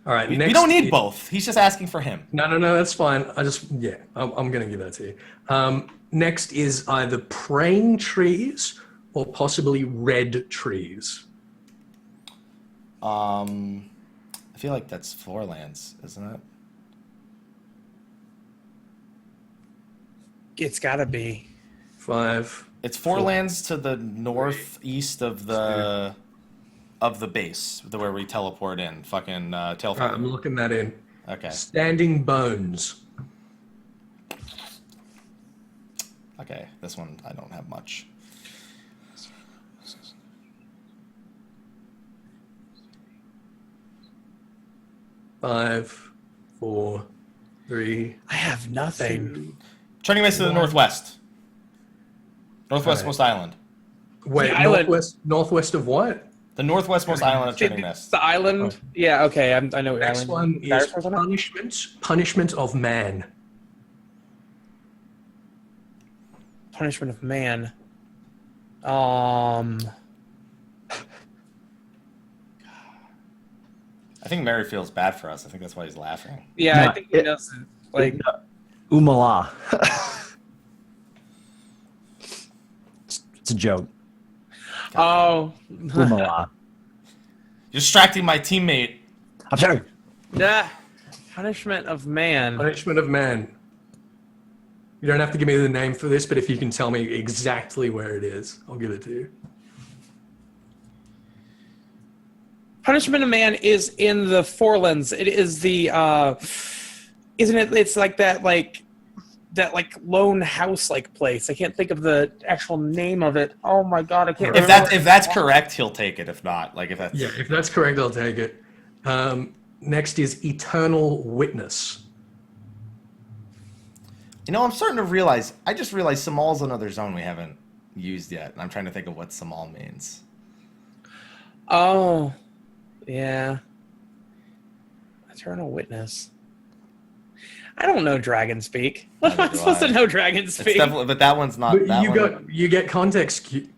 All right. We next don't need both. He's just asking for him. No, that's fine. I'm going to give that to you. Next is either Praying Trees or possibly Red Trees. I feel like that's Fourlands, isn't it? It's gotta be. 5. It's Fourlands to the northeast of the base, where we teleport in. Fucking Tailfire. All right, I'm looking that in. Okay. Standing Bones. Okay, this one I don't have much. Five, 4, 3. I have nothing. Turning Mist to the northwest. Northwestmost island. Wait, The island- northwest of what? The northwestmost island of Turning Mist. The island? Yeah, okay. I know what Next island. one is Dinosaurs on it? Punishment of Man. Punishment of Man. I think Merri feels bad for us. I think that's why he's laughing. Yeah, No, I think he knows. Like, Umala. It's a joke. oh, Umala. You're distracting my teammate. I'm sorry. yeah. Punishment of Man. Punishment of Man. You don't have to give me the name for this, but if you can tell me exactly where it is, I'll give it to you. Punishment of Man is in the Forelands. It is the isn't it? It's like that lone house like place. I can't think of the actual name of it. Oh my god, I can't. If that's correct, he'll take it. If not, like if that's If that's correct, I'll take it. Next is Eternal Witness. You know, I'm starting to realize. I just realized Samal's another zone we haven't used yet, and I'm trying to think of what Samal means. Oh, yeah. Eternal Witness. I don't know Dragon Speak. What am I Neither do supposed to I. know Dragon It's Speak? definitely, but that one's not. But That one, you get context. Context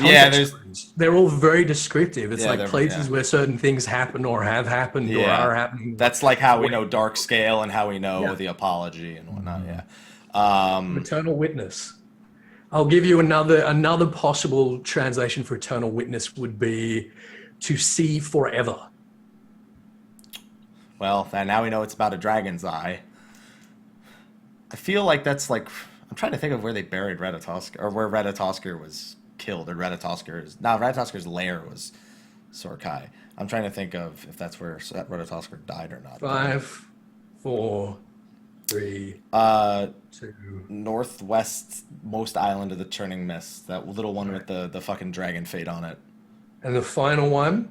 there's- clues. They're all very descriptive. It's Yeah, like they're- places yeah. where certain things happen or have happened or Yeah. are happening. That's like how we know Dark Scale and how we know Yeah. the Apology and whatnot. Yeah. Eternal Witness. I'll give you another possible translation for Eternal Witness would be to see forever. Well, now we know it's about a dragon's eye. I feel like that's like I'm trying to think of where they buried Retatosker, or where Retatosker was killed, or Retatosker's lair was Sorkai. I'm trying to think of if that's where Retatosker died or not. 5, 4, 3, Uh, 2. northwest most island of the Churning Mist. That little one with the fucking dragon fate on it. And the final one.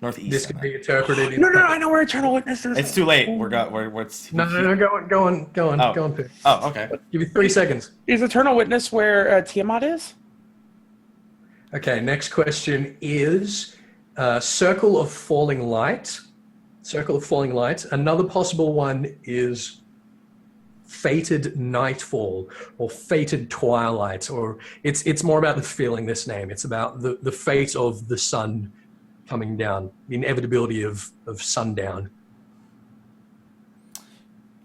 Northeast. This could be interpreted in. No, I know where Eternal Witness is. It's too late. We're No, go on, Pick. Oh, okay. Give you 3 seconds. Is Eternal Witness where Tiamat is? Okay, next question is Circle of Falling Light. Circle of Falling Light. Another possible one is Fated Nightfall or Fated Twilight, or it's more about the feeling, this name. It's about the fate of the sun coming down, the inevitability of sundown.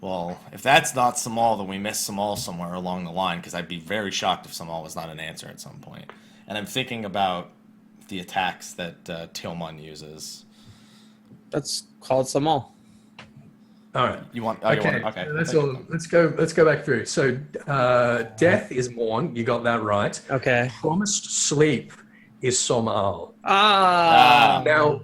Well, if that's not Samal, then we missed Samal somewhere along the line, because I'd be very shocked if Samal was not an answer at some point. And I'm thinking about the attacks that Tilmon uses. Let's call it Samal. All right. You want? Okay. That's all. Let's go back through. So, Death is Morn. You got that right. Okay. Promised Sleep is Somal. Now,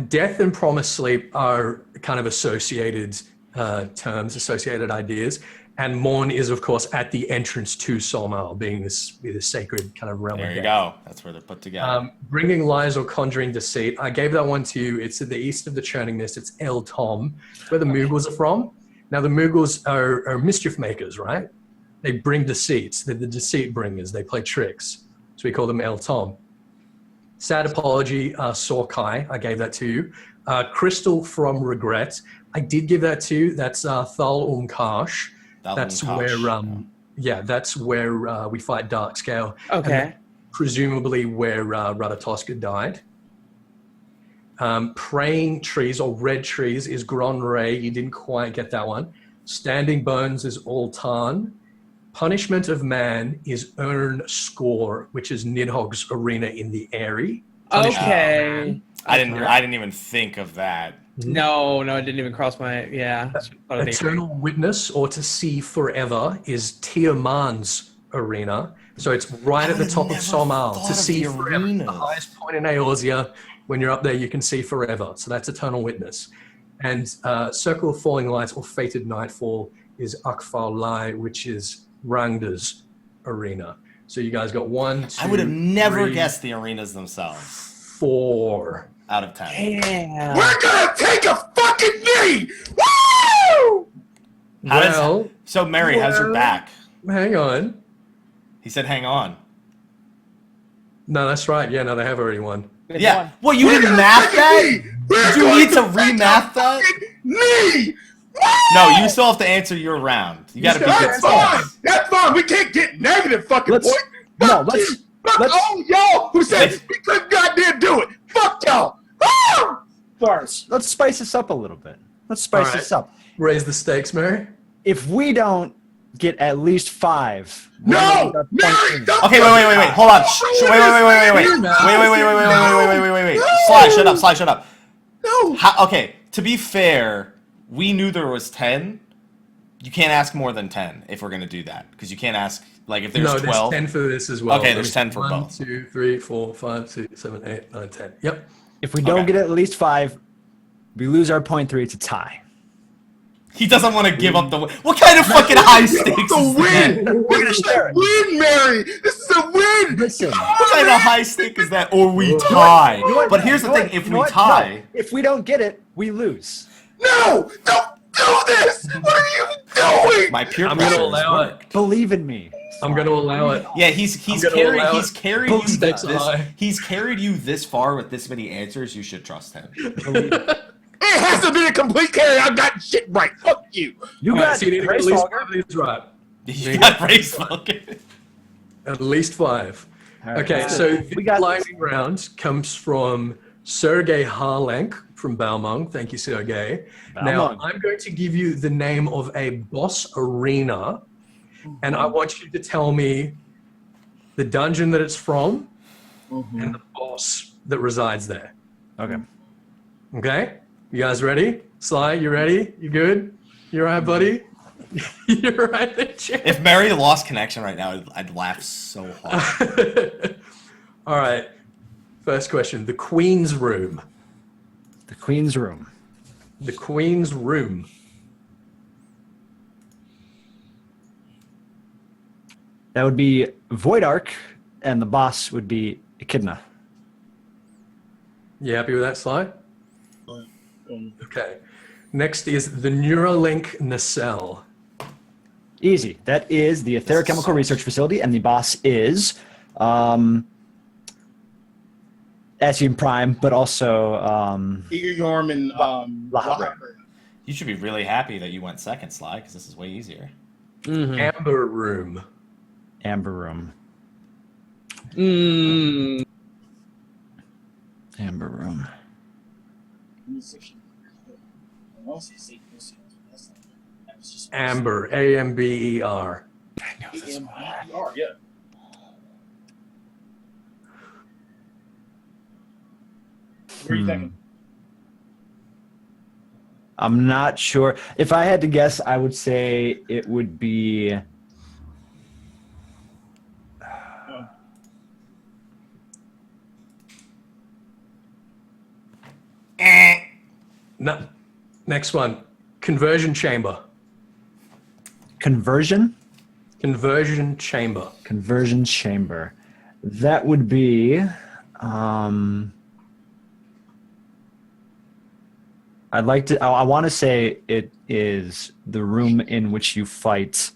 Death and Promised Sleep are kind of associated terms, associated ideas. And Morn is, of course, at the entrance to Somal, being this sacred kind of realm. There of you death. go. That's where they're put together. Bringing Lies or Conjuring Deceit. I gave that one to you. It's at the east of the Churning Mist. It's El Tom, where the Moogles are from. Now, the Moogles are mischief makers, right? They bring deceits. They're the deceit bringers. They play tricks. So we call them El Tom. Sad Apology, Sorkai. I gave that to you. Crystal from Regret. I did give that to you. That's Thal Karsh. That's where we fight Darkscale. Okay. Presumably where Ratatoska died. Praying Trees or Red Trees is Gron Ray. You didn't quite get that one. Standing Bones is Altan. Punishment of Man is Earn Score, which is Nidhogg's arena in the Eyrie. Okay. I didn't even think of that. No, it didn't even cross my Eternal Witness or To See Forever is Tiaman's arena. So it's right at the top of Somal. To See Forever, the highest point in Eorzivia. When you're up there, you can see forever. So that's Eternal Witness. And Circle of Falling Light or Fated Nightfall is Akfar Lai, which is Rangda's arena. So you guys got 1, 2, I would have never 3, guessed the arenas themselves. 4 out of 10. Yeah. We're gonna take a fucking knee! Woo! So Merri has your back. Hang on. He said, "Hang on." No, that's right. Yeah, no, they have already won. Yeah. Well, you didn't math that? Did you need to remath that? Knee! No, you still have to answer your round. You got to be good. That's fine. That's fine. We can't get negative fucking points. Fuck all y'all who said we couldn't goddamn do it. Fuck y'all. First, let's spice this up a little bit. Let's spice this up. Raise the stakes, Merri. If we don't get at least 5, no, Merri, don't. Okay, wait. Hold on. Wait. Slyh, shut up. No. Okay, to be fair, we knew there was 10. You can't ask more than 10 if we're going to do that, because you can't ask, like, if there's 12. No, there's 10 for this as well. Okay, there's 10 for both. 1, 2, 3, 4, 5, 6, 7, 8, 9, 10. Yep. If we don't get at least 5, we lose our point 3 to tie. He doesn't want to give up the win. What kind of fucking high stakes is win? that? We're gonna share it. Win, Merri. This is a win. Listen. What kind of high stake is that? Or we tie. But here's the thing: if we tie, if we don't get it, we lose. No, don't do this. What are you doing? My peer I'm going to pressure allow is it. Believe in me. I'm going to allow it. Yeah, he's carried you Stakes are high. he's carried you this far with this many answers. You should trust him. It has to be a complete carry. I got shit right. Fuck you. You got so you need to get at least 5 of these right. You got race fucking. At least 5. All right. Okay, so we got the lightning round comes from Sergei Harlenk from Balmung. Thank you, Sergei. Now, I'm going to give you the name of a boss arena, and I want you to tell me the dungeon that it's from and the boss that resides there. Okay. Okay? You guys ready? Slyh, you ready? You good? You all right, buddy? You're right there, Chad. If Merri lost connection right now, I'd laugh so hard. All right. First question. The Queen's Room. The Queen's Room. The Queen's Room. That would be Voidark, and the boss would be Echidna. You happy with that, Sly? Um, Okay. Next is the Neuralink nacelle. Easy. That is the Etheric Chemical Research Facility, and the boss is Asian Prime, but also Eorzivia and Lahabra. You should be really happy that you went second, Sly, because this is way easier. Amber Room. Amber Room. Amber Room. Amber. A-M-B-E-R. Yeah. What are you thinking? I'm not sure. If I had to guess, I would say it would be. No. Next one. Conversion chamber. Conversion? Conversion chamber. Conversion chamber. That would be. I'd like to. I want to say it is the room in which you fight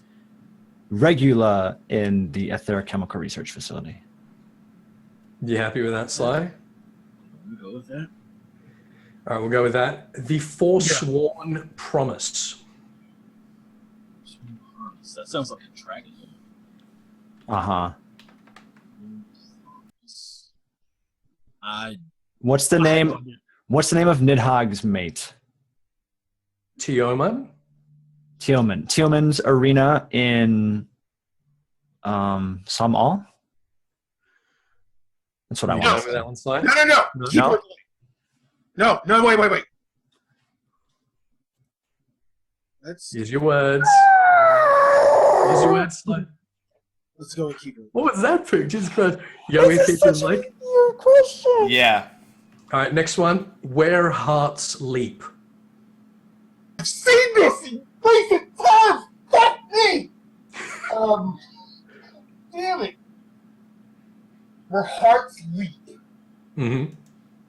Regula in the Etheric Chemical Research Facility. You happy with that, Sly? We'll go with that. All right, we'll go with that. The Forsworn Promise. That sounds like a dragon. Uh-huh. What's the name of Nidhogg's mate? Teoman. Teoman's arena in Sam'al? That's what I You want. remember that one, Sly? No, wait. Use your words. Use your words, Sly. Let's go with Keeper. What was that, Pook? Jesus Christ. Yowie teacher's like. Your question. Yeah. All right, next one. Where Hearts Leap. I've seen this in recent times. Fuck me. Damn it. Where hearts leap. Mm-hmm.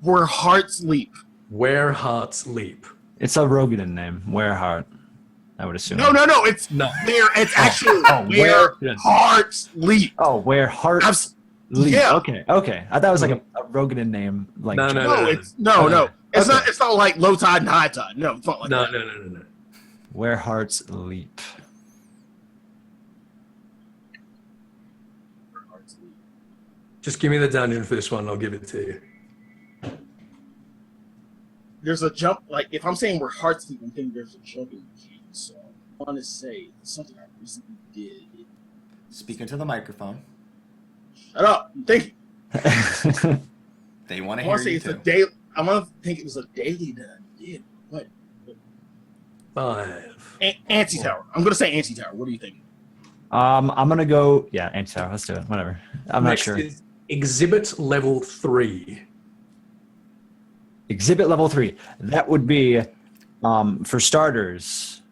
Where hearts leap. Where Hearts Leap. It's a Rogadan name. Wereheart, I would assume. No. It's No. where. It's actually where where- hearts leap. Oh, where hearts leap. yeah. Okay. I thought it was like a Rogadan name. Like No. It's Okay. It's not like low tide and high tide. No, it's not like that. No. Where hearts leap. Where hearts leap. Just give me the dungeon for this one. I'll give it to you. There's a jump. Like if I'm saying where hearts leap, I'm thinking there's a jumping key. So I want to say it's something I recently did. Speaking to the microphone. Shut up. I'm thinking. They want I to want hear to say you it's a too. daily. I want to think it was a daily that I did. What? 5. Anti-tower. I'm gonna say anti-tower. What do you think? I'm gonna go. Yeah, Anti-Tower. Let's do it. Whatever. I'm not Next sure. is Exhibit Level 3. Exhibit level 3. That would be, for starters.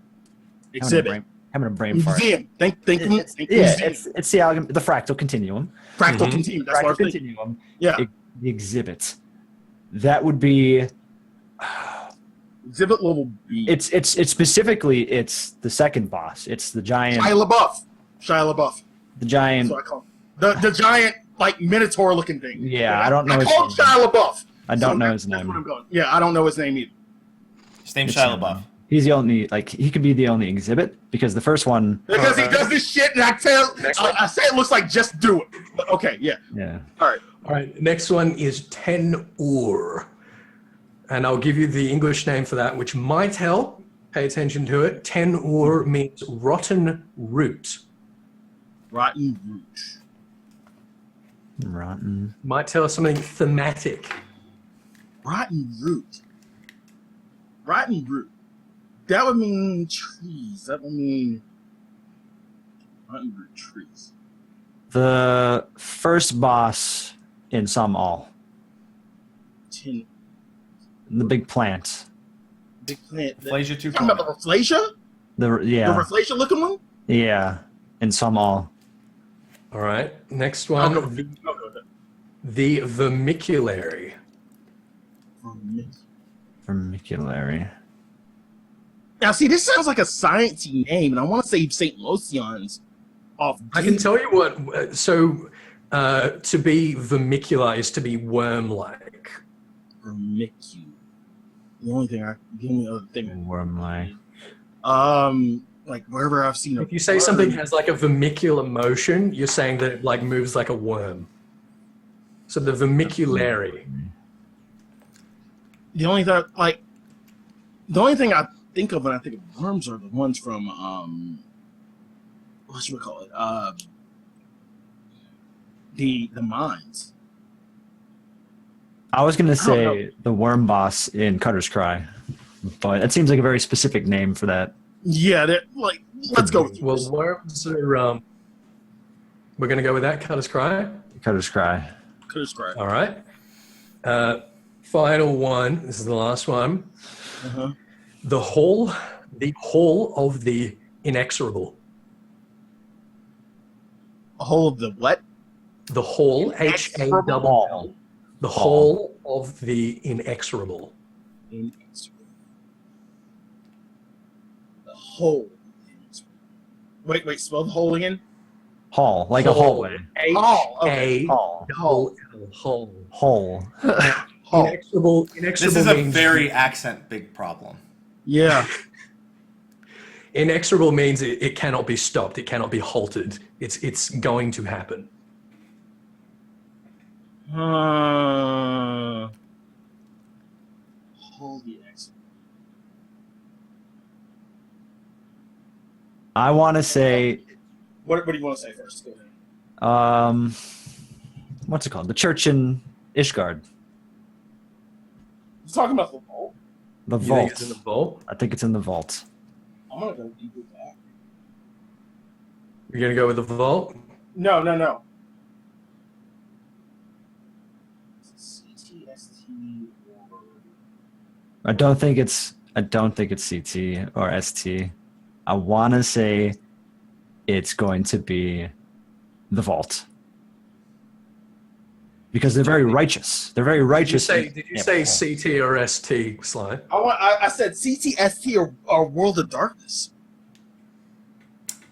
Exhibit. Having a brain fart. Museum. Think It's museum. it's the fractal continuum. Fractal continuum. That's what I Fractal was thinking. continuum. Yeah. The exhibit. That would be. Exhibit level B. It's specifically it's the second boss. It's the giant. Shia LaBeouf. The giant. That's what I call him. The giant like Minotaur looking thing. Yeah, I don't know I his call him name. Shia LaBeouf. I don't know that's- his that's name. what I'm going. Yeah, I don't know his name either. His name's It's Shia him. LaBeouf. He's the only he could be the only exhibit because the first one. Because he does this shit, and I say it looks like just do it. But okay, yeah. Yeah. All right. All right, next one is Ten Ur. And I'll give you the English name for that, which might help. Pay attention to it. Ten Ur means rotten root. Rotten root. Rotten. Might tell us something thematic. Rotten root. Rotten root. That would mean trees. That would mean rotten root trees. The first boss in Sam'al. The big plant. Big plant. Flasia You talking about the Raflasia? The The Raflasia looking one? yeah, in Sam'al. All right. Next one. The vermiculary. Vermiculary. Now, see, this sounds like a sciencey name, and I want to say St. Lucian's off. I can tell you what. So, to be vermicular is to be worm-like. Vermicule. The only other thing. Worm-like. Like wherever I've seen. If you say something has like a vermicular motion, you're saying that it like moves like a worm. So the vermiculary. The only thing I think of when I think of worms are the ones from what should we call it? The mines. I was gonna say the worm boss in Cutter's Cry, but it seems like a very specific name for that. Yeah, like let's go with Well, worms are. We're gonna go with that. Cutter's Cry. Cutter's Cry. Cutter's Cry. All right. Final one. This is the last one. Uh-huh. The hall of the inexorable. A hole of the what? The hall, H-A-L-L. The hall of the inexorable. Inexorable. The hole. Wait, spell the hole again. Hall, like a hallway. Hall. Okay. Hall. Hall. Inexorable This is a means very accent big problem. Yeah. inexorable means it cannot be stopped. It cannot be halted. It's going to happen. Holy X. I want to say. What do you want to say first? Go ahead. What's it called? The church in Ishgard. You talking about the vault? The You vault. think it's in the vault? I think it's in the vault. I'm gonna go deep with that. You're gonna go with the vault? No. CTST or I don't think it's CT or ST. I want to say it's going to be the vault. Because they're very righteous. They're very righteous. Did you say CT or ST, Sly? I said CTST or World of Darkness.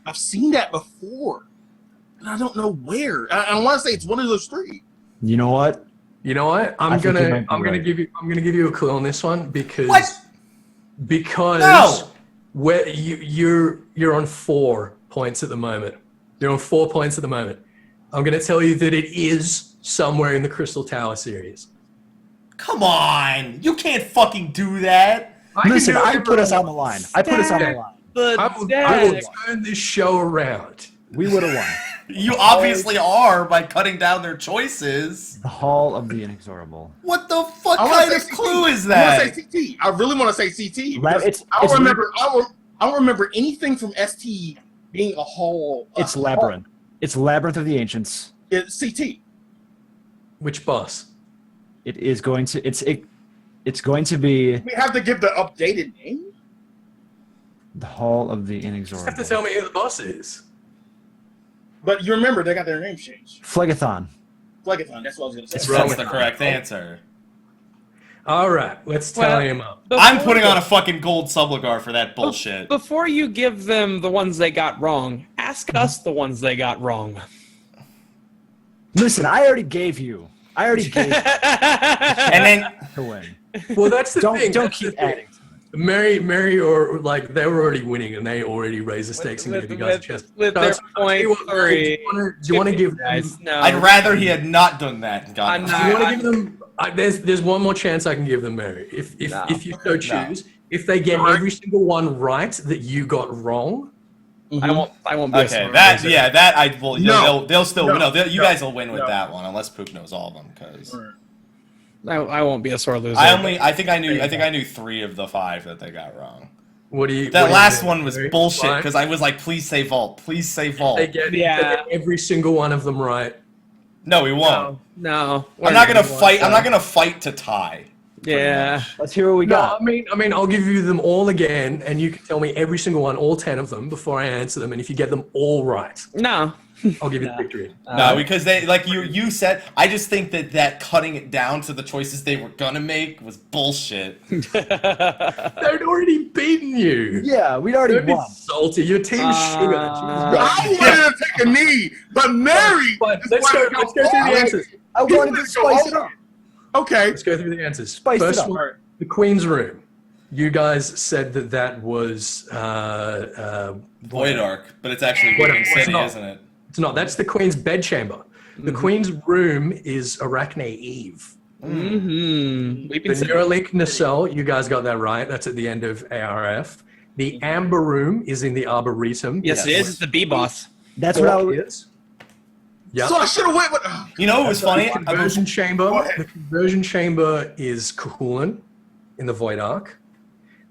I've seen that before, and I don't know where. I want to say it's one of those three. You know what? I'm gonna give you a clue on this one because No! where you're on 4 points at the moment. You're on 4 points at the moment. I'm gonna tell you that it is somewhere in the Crystal Tower series. Come on! You can't fucking do that! Listen, I put us on the line. I will turn this show around. We would have won. You obviously are by cutting down their choices. The Hall of the Inexorable. What the fuck I wanna kind of say clue CT. is that? I want to say CT. I really want to say CT. because I don't remember anything from ST being a hall. It's Labyrinth. It's Labyrinth of the Ancients. It's CT. Which boss? It is going to. It's going to be We have to give the updated name. the Hall of the You Inexorable. have to tell me who the boss is. But you remember they got their name changed. Phlegathon. Phlegathon, that's what I was going to It's say. That's the correct answer. All right, let's tally him up. I'm putting on a fucking gold subligar for that bullshit. Before you give them the ones they got wrong, ask us the ones they got wrong. Listen, I already gave you. And then to win. Well, that's the thing. Don't That's the keep thing. adding. Merri, or like they were already winning, and they already raised the stakes and gave you guys a chance. With their So, I'll tell you what, Merri, .3. do you want to give them? Guys, no. I'd rather he had not done that. And gotten I'm Do not- you want to give them? There's one more chance I can give them, Merri. If you so choose, if they get every single one right that you got wrong, I won't be Okay, a that I will. No. They'll still No. you guys will win with No. that one unless Pook knows all of them. Because I won't be a sore loser. I think I knew 3 of the 5 that they got wrong. what do you? That what do you last think, one was Merri? bullshit Fine. because I was like, please say vault, please say vault. They get Yeah. every single one of them right. No, we won't. No. I'm not gonna fight. I'm not gonna fight to tie. Yeah. Let's hear what we No, got. I mean, I'll give you them all again, and you can tell me every single one, all 10 of them, before I answer them. And if you get them all right, No. I'll give you the victory. No, because they like you said. I just think that cutting it down to the choices they were gonna make was bullshit. They'd already beaten you. Yeah, we'd already Don't be won. salty. Your team's sugar. I wanted to take a knee, but Merri. But let's go through the answers. I wanted to spice it up. Okay. Let's go through the answers. Spice it First up. one, the Queen's Room. You guys said that was Void Ark, but it's actually Void Ark. Wiccan It's City, not. isn't it? It's not. That's the Queen's bedchamber. The Queen's Room is Arachne Eve. Mm-hmm. We've The been saying- Neuralink nacelle, you guys got that right. That's at the end of ARF. The Amber Room is in the Arboretum. Yes, it is. It's the B boss. That's what I was. is. Yeah. So I should have went with. You know what was funny? The conversion chamber. The conversion chamber is Cahulin in the Void Ark.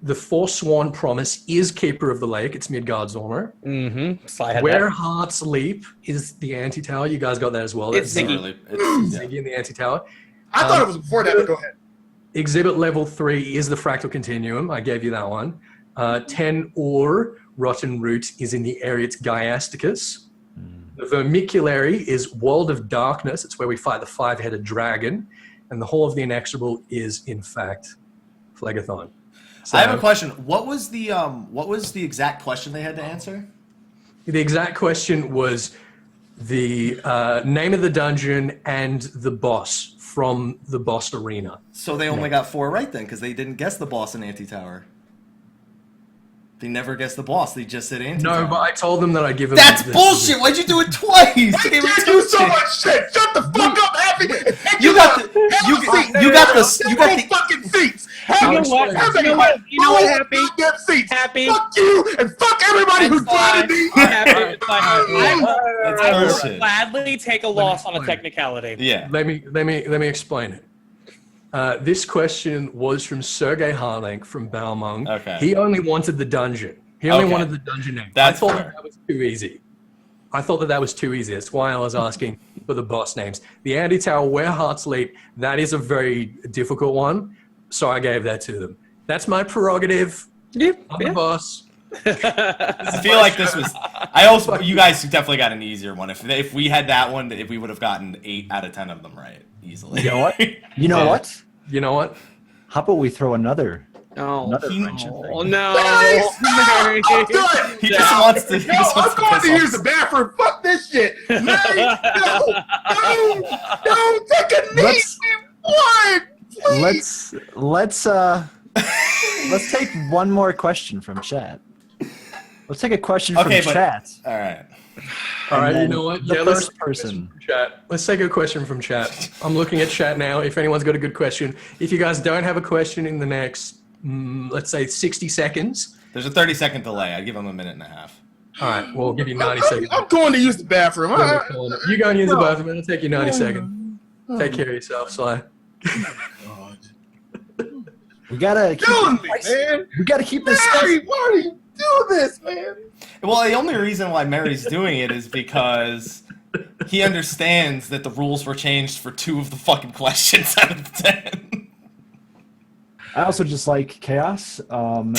The Forsworn Promise is Keeper of the Lake. It's Midgard's armor. Mm-hmm. Sly had Where that. Hearts Leap is the anti-tower. You guys got that as well. It's That's Ziggy. Really, it's, yeah. Ziggy in the anti-tower. I thought it was before that, but go ahead. Exhibit level 3 is the Fractal Continuum. I gave you that one. 10 Ore, Rotten Root, is in the Ariets Gaiasticus. The Vermiculary is World of Darkness. It's where we fight the 5-headed dragon. And the Hall of the Inexorable is, in fact, Phlegethon. So, I have a question. What was the exact question they had to answer? the exact question was the name of the dungeon and the boss from the boss arena. So they only got 4 right then, because they didn't guess the boss in Anti-Tower. They never guessed the boss. They just said Anti-Tower. No, but I told them that I'd give them... That's bullshit. Why'd you do it twice? I can't do so much shit. Shut the fuck up, Happy. You got the fucking seats. You know what? You know what, Happy? Get seats. Happy. Fuck you and fuck everybody who's joining me. That's I will bullshit. gladly take a loss on a technicality. Yeah. Let me explain it. This question was from Sergei Harlank from Balmung. Okay. He only wanted the dungeon. He only Okay. wanted the dungeon name. That's I thought fair. that was too easy. That's why I was asking for the boss names. The Anti-Tower, Where Hearts Leap, that is a very difficult one, so I gave that to them. That's my prerogative. I'm the boss. I feel like this was. You guys definitely got an easier one. If we had that one, if we would have gotten 8 out of 10 of them right easily. You know what? You know what? You know what? How about we throw another Oh, friendship thing? oh no. I'm done. He just wants to. He No, just I'm wants to going piss to off. use the bathroom. Fuck this shit. Merri, no, take a knee. Let's- We won. Please. Let's take one more question from chat. Let's take a question Okay, from but- chat. All right. All right, you then know what? the let's first take a question person. from chat. Let's take a question from chat. I'm looking at chat now. If anyone's got a good question, if you guys don't have a question in the next, let's say 60 seconds. There's a 30-second delay. I'd give him a minute and a half. All right, we'll give you 90 seconds. I'm going to use the bathroom. You go and use the bathroom. It'll take you 90 seconds. Take care of yourself, Sly. God. We gotta keep Killing me, this man. We gotta keep this Merri, why do you do this, man? Well, the only reason why Merri's doing it is because he understands that the rules were changed for 2 of the fucking questions out of the 10. I also just like chaos. And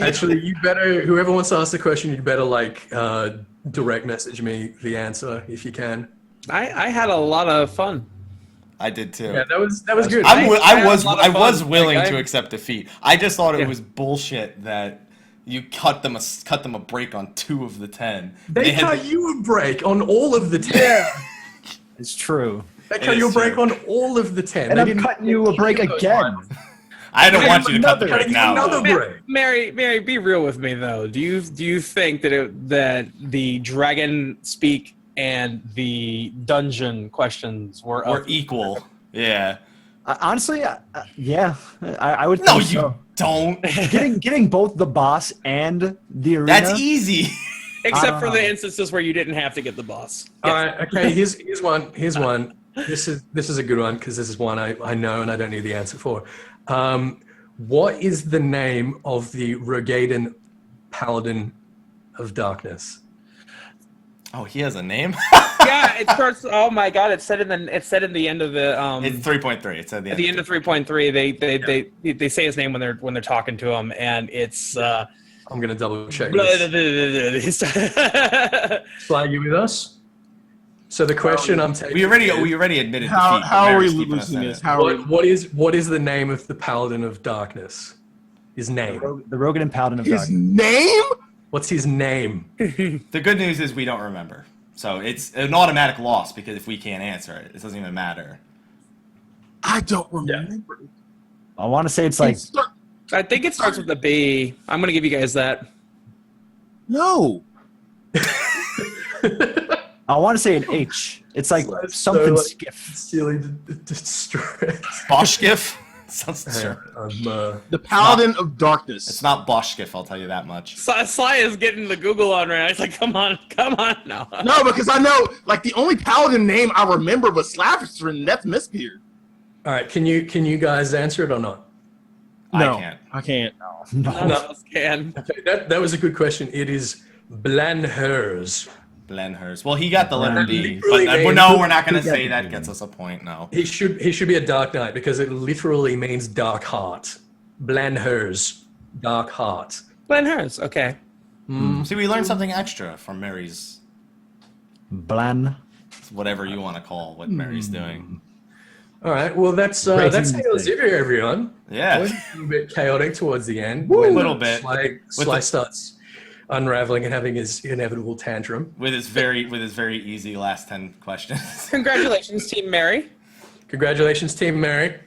Actually, you better, whoever wants to ask the question, you better direct message me the answer if you can. I had a lot of fun. I did too. Yeah, that was good. I was had a lot of was fun. willing Like, to accept defeat. I just thought it Yeah. was bullshit that you cut them a break on 2 of the 10. They had cut you a break on all of the 10. Yeah. it's true. They cut It you a is break true. on all of the 10. And They I'm didn't- cutting you a break again. I don't want you to cut the Cutting break you now. another break. Mary, be real with me though. Do you think that the dragon speak and the dungeon questions were We're equal. Yeah. Honestly, yeah, I would. No, think you so. don't. Getting both the boss and the arena. That's easy. except for the instances where you didn't have to get the boss? All right, okay, here's one. This is a good one because this is one I know and I don't need the answer for. What is the name of the Rogaden Paladin of Darkness? Oh, he has a name? Yeah, it starts. Oh my god! It's said in the end of the. It's 3.3. It's at the At the end of 3.3, they say his name when they're talking to him, and it's I'm going to double check this. Sly, you with us? So the question I'm taking. We already admitted defeat. How are we Mary's keeping us losing in this? it. How are we? What is the name of the Paladin of Darkness? His name. The Rogan Paladin of His Darkness. name? What's his name? The good news is we don't remember. So it's an automatic loss because if we can't answer it, it doesn't even matter. I don't remember. I want to say it's like I think it starts with a B. I'm going to give you guys that. No. I want to say an H. It's like something skiff. Silly distress. Boschgif? Sounds sure. The Paladin of Darkness. It's not Boschgif, I'll tell you that much. Sly is getting the Google on right now. He's like, come on. No. No, because I know, like, the only Paladin name I remember was Slythefox, and that's Mistbeard. All right, can you guys answer it or not? No, I can't. I can't. None of us can. Okay, that was a good question. It is Blenhers. Blenhers. Well, he got the letter B, but Literally no, we're not going to say that gets us a point. No. He should be a Dark Knight because it literally means dark heart. Blenhers, dark heart. Blenhers, okay. See, we learned something extra from Mary's, Blan. whatever you want to call what Mary's doing. All right, well that's Eorzivia, everyone. Yeah. It was a bit chaotic towards the end. A when little bit. Sly starts unraveling and having his inevitable tantrum. With his very easy last 10 questions. Congratulations, Team Merri. Congratulations, Team Merri.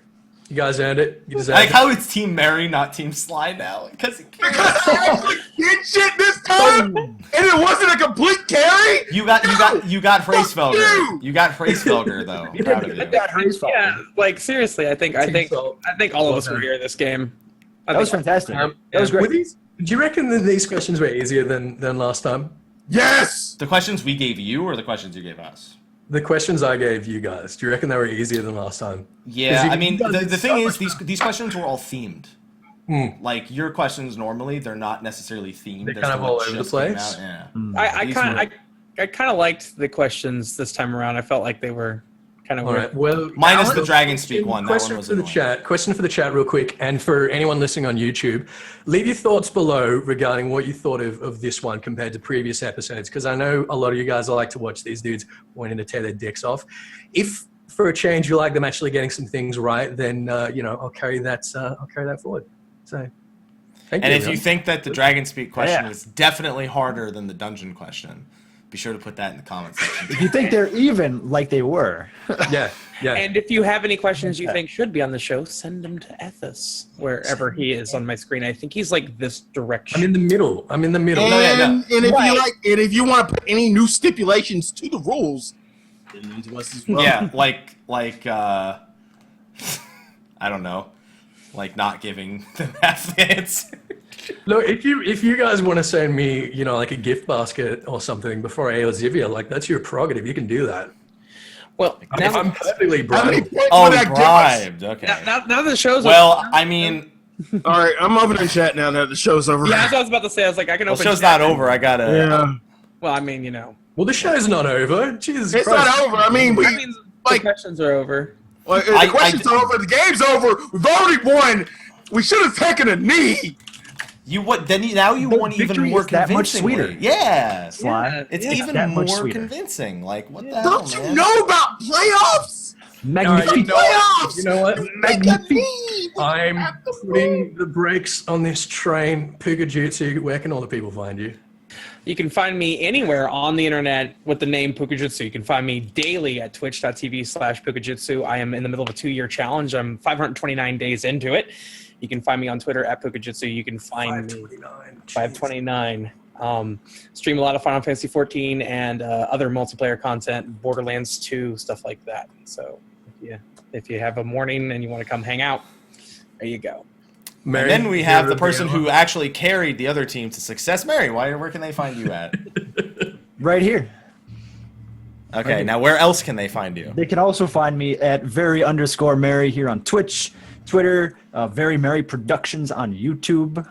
You guys earned it. You deserve I like it. how it's Team Merri, not Team Sly now, because it can't. I did shit this time, and it wasn't a complete carry. You got Hracefelger. you! You got Hracefelger though. I'm proud of you. Yeah, like seriously, I think Salt. all of us were here this game. That was fantastic. That was Were great. these- do you reckon that these questions were easier than last time? Yes. The questions we gave you or the questions you gave us? The questions I gave you guys, do you reckon they were easier than last time? Yeah, you- I mean, you guys the did thing so is, these questions were all themed. Like, your questions normally, they're not necessarily themed. They're as kind to of what all over the just came place. out, Yeah. I kind of liked the questions this time around. I felt like they were kind of All weird. right. Well, Minus Alan, the Dragon Speak one. That Question one was for the annoying. chat. Question for the chat, real quick, and for anyone listening on YouTube, leave your thoughts below regarding what you thought of this one compared to previous episodes, because I know a lot of you guys like to watch these dudes wanting to tear their dicks off. If for a change you like them actually getting some things right, then I'll carry that forward. So, thank you. And if everyone. you think that the Dragon Speak question is definitely harder than the dungeon question, be sure to put that in the comment section. If you think they're even like they were, yeah. And if you have any questions you think should be on the show, send them to Ethys, wherever he is on my screen. I think he's like this direction. I'm in the middle. And, no. and if you want to put any new stipulations to the rules, then into us as well. Yeah, like I don't know, like not giving them half the answer. Look, if you guys want to send me, like a gift basket or something before Eorzivia, like that's your prerogative. You can do that. Well, now, I'm perfectly How many bribed. points Oh, would that give us? bribed. Okay. now the show's Well, I mean, All right, I'm opening chat now that the show's over. over. Yeah, that's what I was about to say. I was like, I can the open. show's chat. not over. I gotta. Yeah. Well, I mean, Well, the show's not over. Jesus It's Christ. not over. I mean, That means the like- questions are over. well, the question's over. The game's over. We've already won. We should have taken a knee. You what? Then now you want even victory more is that much convincingly. sweeter. Yeah. Sly. It's Yeah, even that much more sweeter. convincing. Like what the hell, Don't you man? know about playoffs? magnifique. Playoffs. You know what? Make a knee. I'm putting the brakes on this train. Pookajutsu, where can all the people find you? You can find me anywhere on the internet with the name Pookajutsu. You can find me daily at twitch.tv/Pookajutsu. I am in the middle of a 2-year challenge. I'm 529 days into it. You can find me on Twitter at Pookajutsu. You can find me 529. Stream a lot of Final Fantasy 14 and other multiplayer content, Borderlands 2, stuff like that. So if you have a morning and you want to come hang out, there you go. Merri, And then we have you're the person available. who actually carried the other team to success. Mary, where can they find you at? Right here. Okay, now where else can they find you? They can also find me at very_Merri here on Twitch, Twitter, Very Merri Productions on YouTube.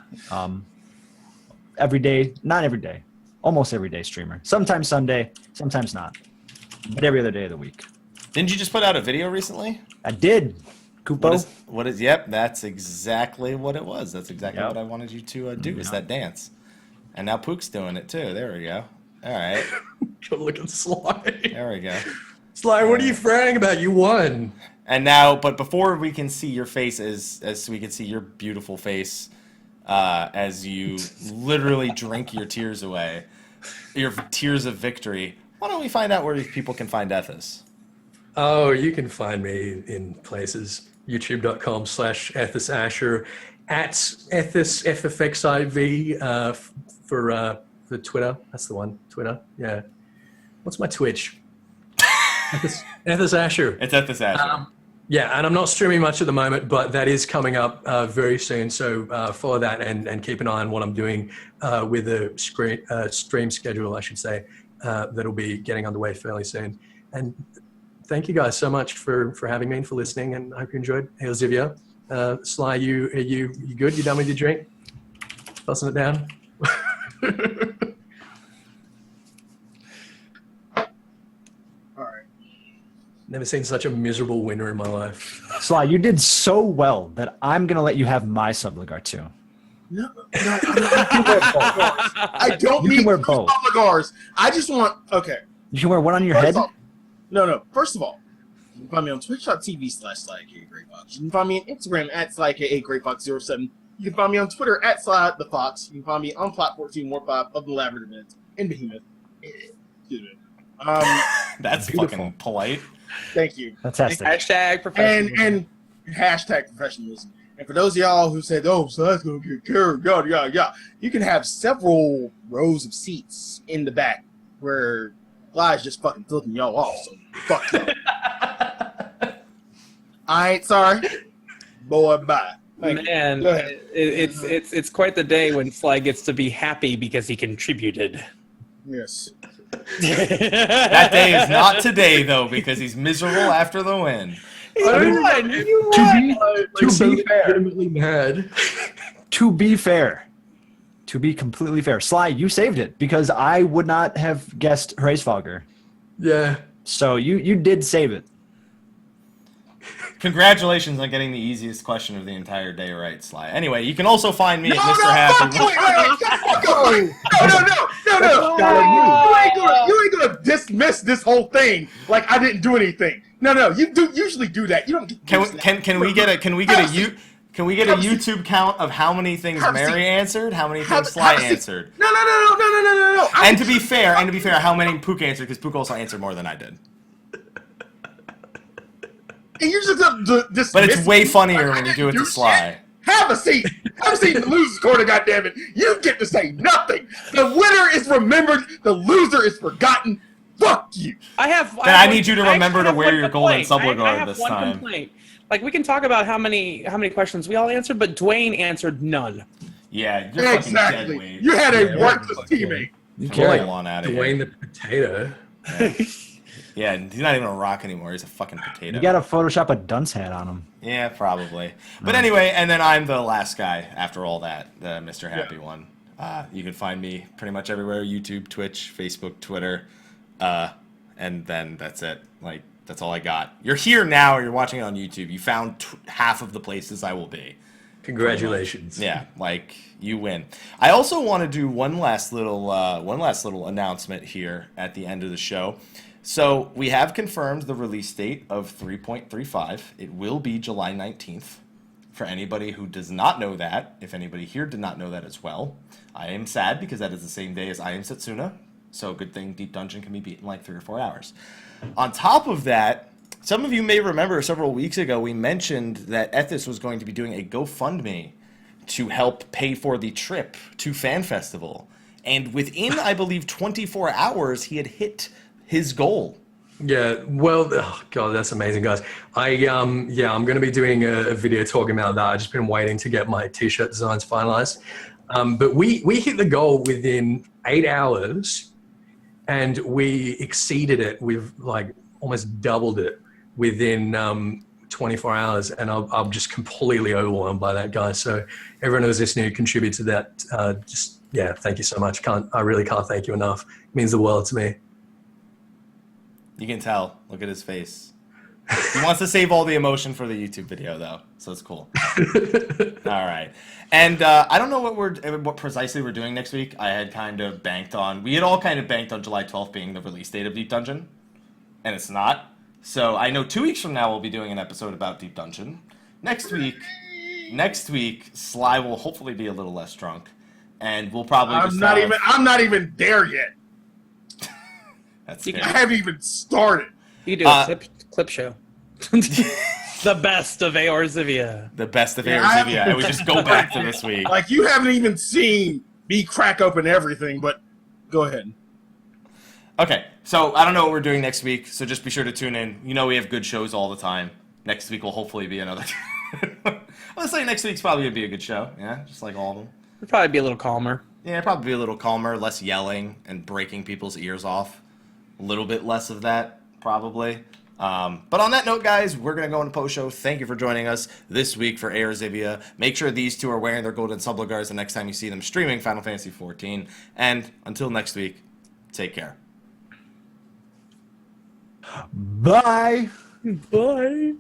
Every day, not every day, almost every day streamer. Sometimes Sunday, sometimes not, but every other day of the week. Didn't you just put out a video recently? I did, Kupo. What is? Yep, that's exactly what it was. That's exactly Yep. what I wanted you to do. Is that dance? And now Pook's doing it too. There we go. All right. Go look at Sly. There we go. Sly, what are you frowning about? You won. And now, but before we can see your face, as we can see your beautiful face, as you literally drink your tears away, your tears of victory, why don't we find out where people can find Ethys? Oh, you can find me in places. YouTube.com/Ethys Asher, at Ethys FFXIV for Twitter. That's the one. Twitter. Yeah. What's my Twitch? Ethys Asher. It's Ethys Asher. Yeah, and I'm not streaming much at the moment, but that is coming up very soon. So follow that and keep an eye on what I'm doing with a stream schedule, I should say, that'll be getting underway fairly soon. And thank you guys so much for having me and for listening, and I hope you enjoyed. Eorzivia. Sly, are you good? You done with your drink? Tossing it down? Never seen such a miserable winner in my life. Sly, you did so well that I'm going to let you have my subligar too. No, I don't You can need wear two both. subligars. I just want, okay. You can wear one on your head. No. First of all, you can find me on twitch.tv/Slyakagreyfox. You can find me on Instagram at Slyakagreyfox07. You can find me on Twitter at Slythefox. You can find me on Plot 14 War 5 of the Lavender Minutes in Behemoth. Excuse me. That's Beautiful. fucking polite. Thank you. Fantastic. Hashtag professional. And hashtag professionalism. And for those of y'all who said, "Oh, so that's gonna get carried," yeah, you can have several rows of seats in the back where Sly's just fucking flipping y'all off. So fuck y'all. I ain't sorry, boy. Bye. Thank you. Man, Go ahead. it's quite the day when Sly gets to be happy because he contributed. Yes. That day is not today, though, because he's miserable after the win. To be fair, Legitimately mad. to be completely fair, Sly, you saved it because I would not have guessed Hraesvalgr. Yeah. So you did save it. Congratulations on getting the easiest question of the entire day right, Sly. Anyway, you can also find me at Mr. Happy. No. You ain't gonna dismiss this whole thing like I didn't do anything. No. You do usually do that. You don't. Can we get a YouTube count of how many things Merri answered, how many things Sly answered? No. And to be fair, how many Pook answered, because Pook also answered more than I did. And you're just gonna dismiss. But it's way funnier when you do it to Sly. Have a seat. Have a seat in the loser's corner, goddammit. You get to say nothing. The winner is remembered. The loser is forgotten. Fuck you. I need you to remember to wear your golden subligar this time. I have one complaint. Like, we can talk about how many questions we all answered, but Dwayne answered none. Yeah, you're fucking dead, Exactly. Wade. You had a worthless teammate. You Carry on out of Dwayne here. the potato. Yeah, he's not even a rock anymore. He's a fucking potato. You got to Photoshop a dunce hat on him. Yeah, probably. But anyway, and then I'm the last guy after all that, the Mr. Happy one. You can find me pretty much everywhere: YouTube, Twitch, Facebook, Twitter, and then that's it. Like, that's all I got. You're here now, or you're watching it on YouTube. You found half of the places I will be. Congratulations. Yeah, like, you win. I also want to do one last little announcement here at the end of the show. So we have confirmed the release date of 3.35. It will be July 19th. For anybody who does not know that, if anybody here did not know that as well, I am sad because that is the same day as I Am Setsuna. So good thing Deep Dungeon can be beaten in like 3 or 4 hours. On top of that, some of you may remember several weeks ago we mentioned that Ethys was going to be doing a GoFundMe to help pay for the trip to Fan Festival. And within, I believe, 24 hours, he had hit his goal. Yeah, well, oh God, that's amazing, guys. I'm going to be doing a video talking about that. I've just been waiting to get my t-shirt designs finalized. But we hit the goal within 8 hours, and we exceeded it. We've like almost doubled it within 24 hours, and I'm just completely overwhelmed by that, guys. So everyone who's listening who contributed to that, thank you so much. I really can't thank you enough. It means the world to me. You can tell. Look at his face. He wants to save all the emotion for the YouTube video, though, so it's cool. All right, and I don't know what precisely we're doing next week. I had kind of banked on. We had all kind of banked on July 12th being the release date of Deep Dungeon, and it's not. So I know 2 weeks from now we'll be doing an episode about Deep Dungeon. Next week, Slyh will hopefully be a little less drunk, and we'll probably. I'm not even there yet. That's I haven't even started. You do a clip show. The best of Eorzivia. The best of Eorzivia. And we just go back to this week. Like, you haven't even seen me crack open everything, but go ahead. Okay, so I don't know what we're doing next week, so just be sure to tune in. You know we have good shows all the time. Next week will hopefully be another. Let's say next week's probably going to be a good show. Yeah, just like all of them. It'll probably be a little calmer. Yeah, probably be a little calmer, less yelling and breaking people's ears off. A little bit less of that, probably. But on that note, guys, we're going to go into post-show. Thank you for joining us this week for Eorzivia. Make sure these two are wearing their golden subligars the next time you see them streaming Final Fantasy XIV. And until next week, take care. Bye. Bye.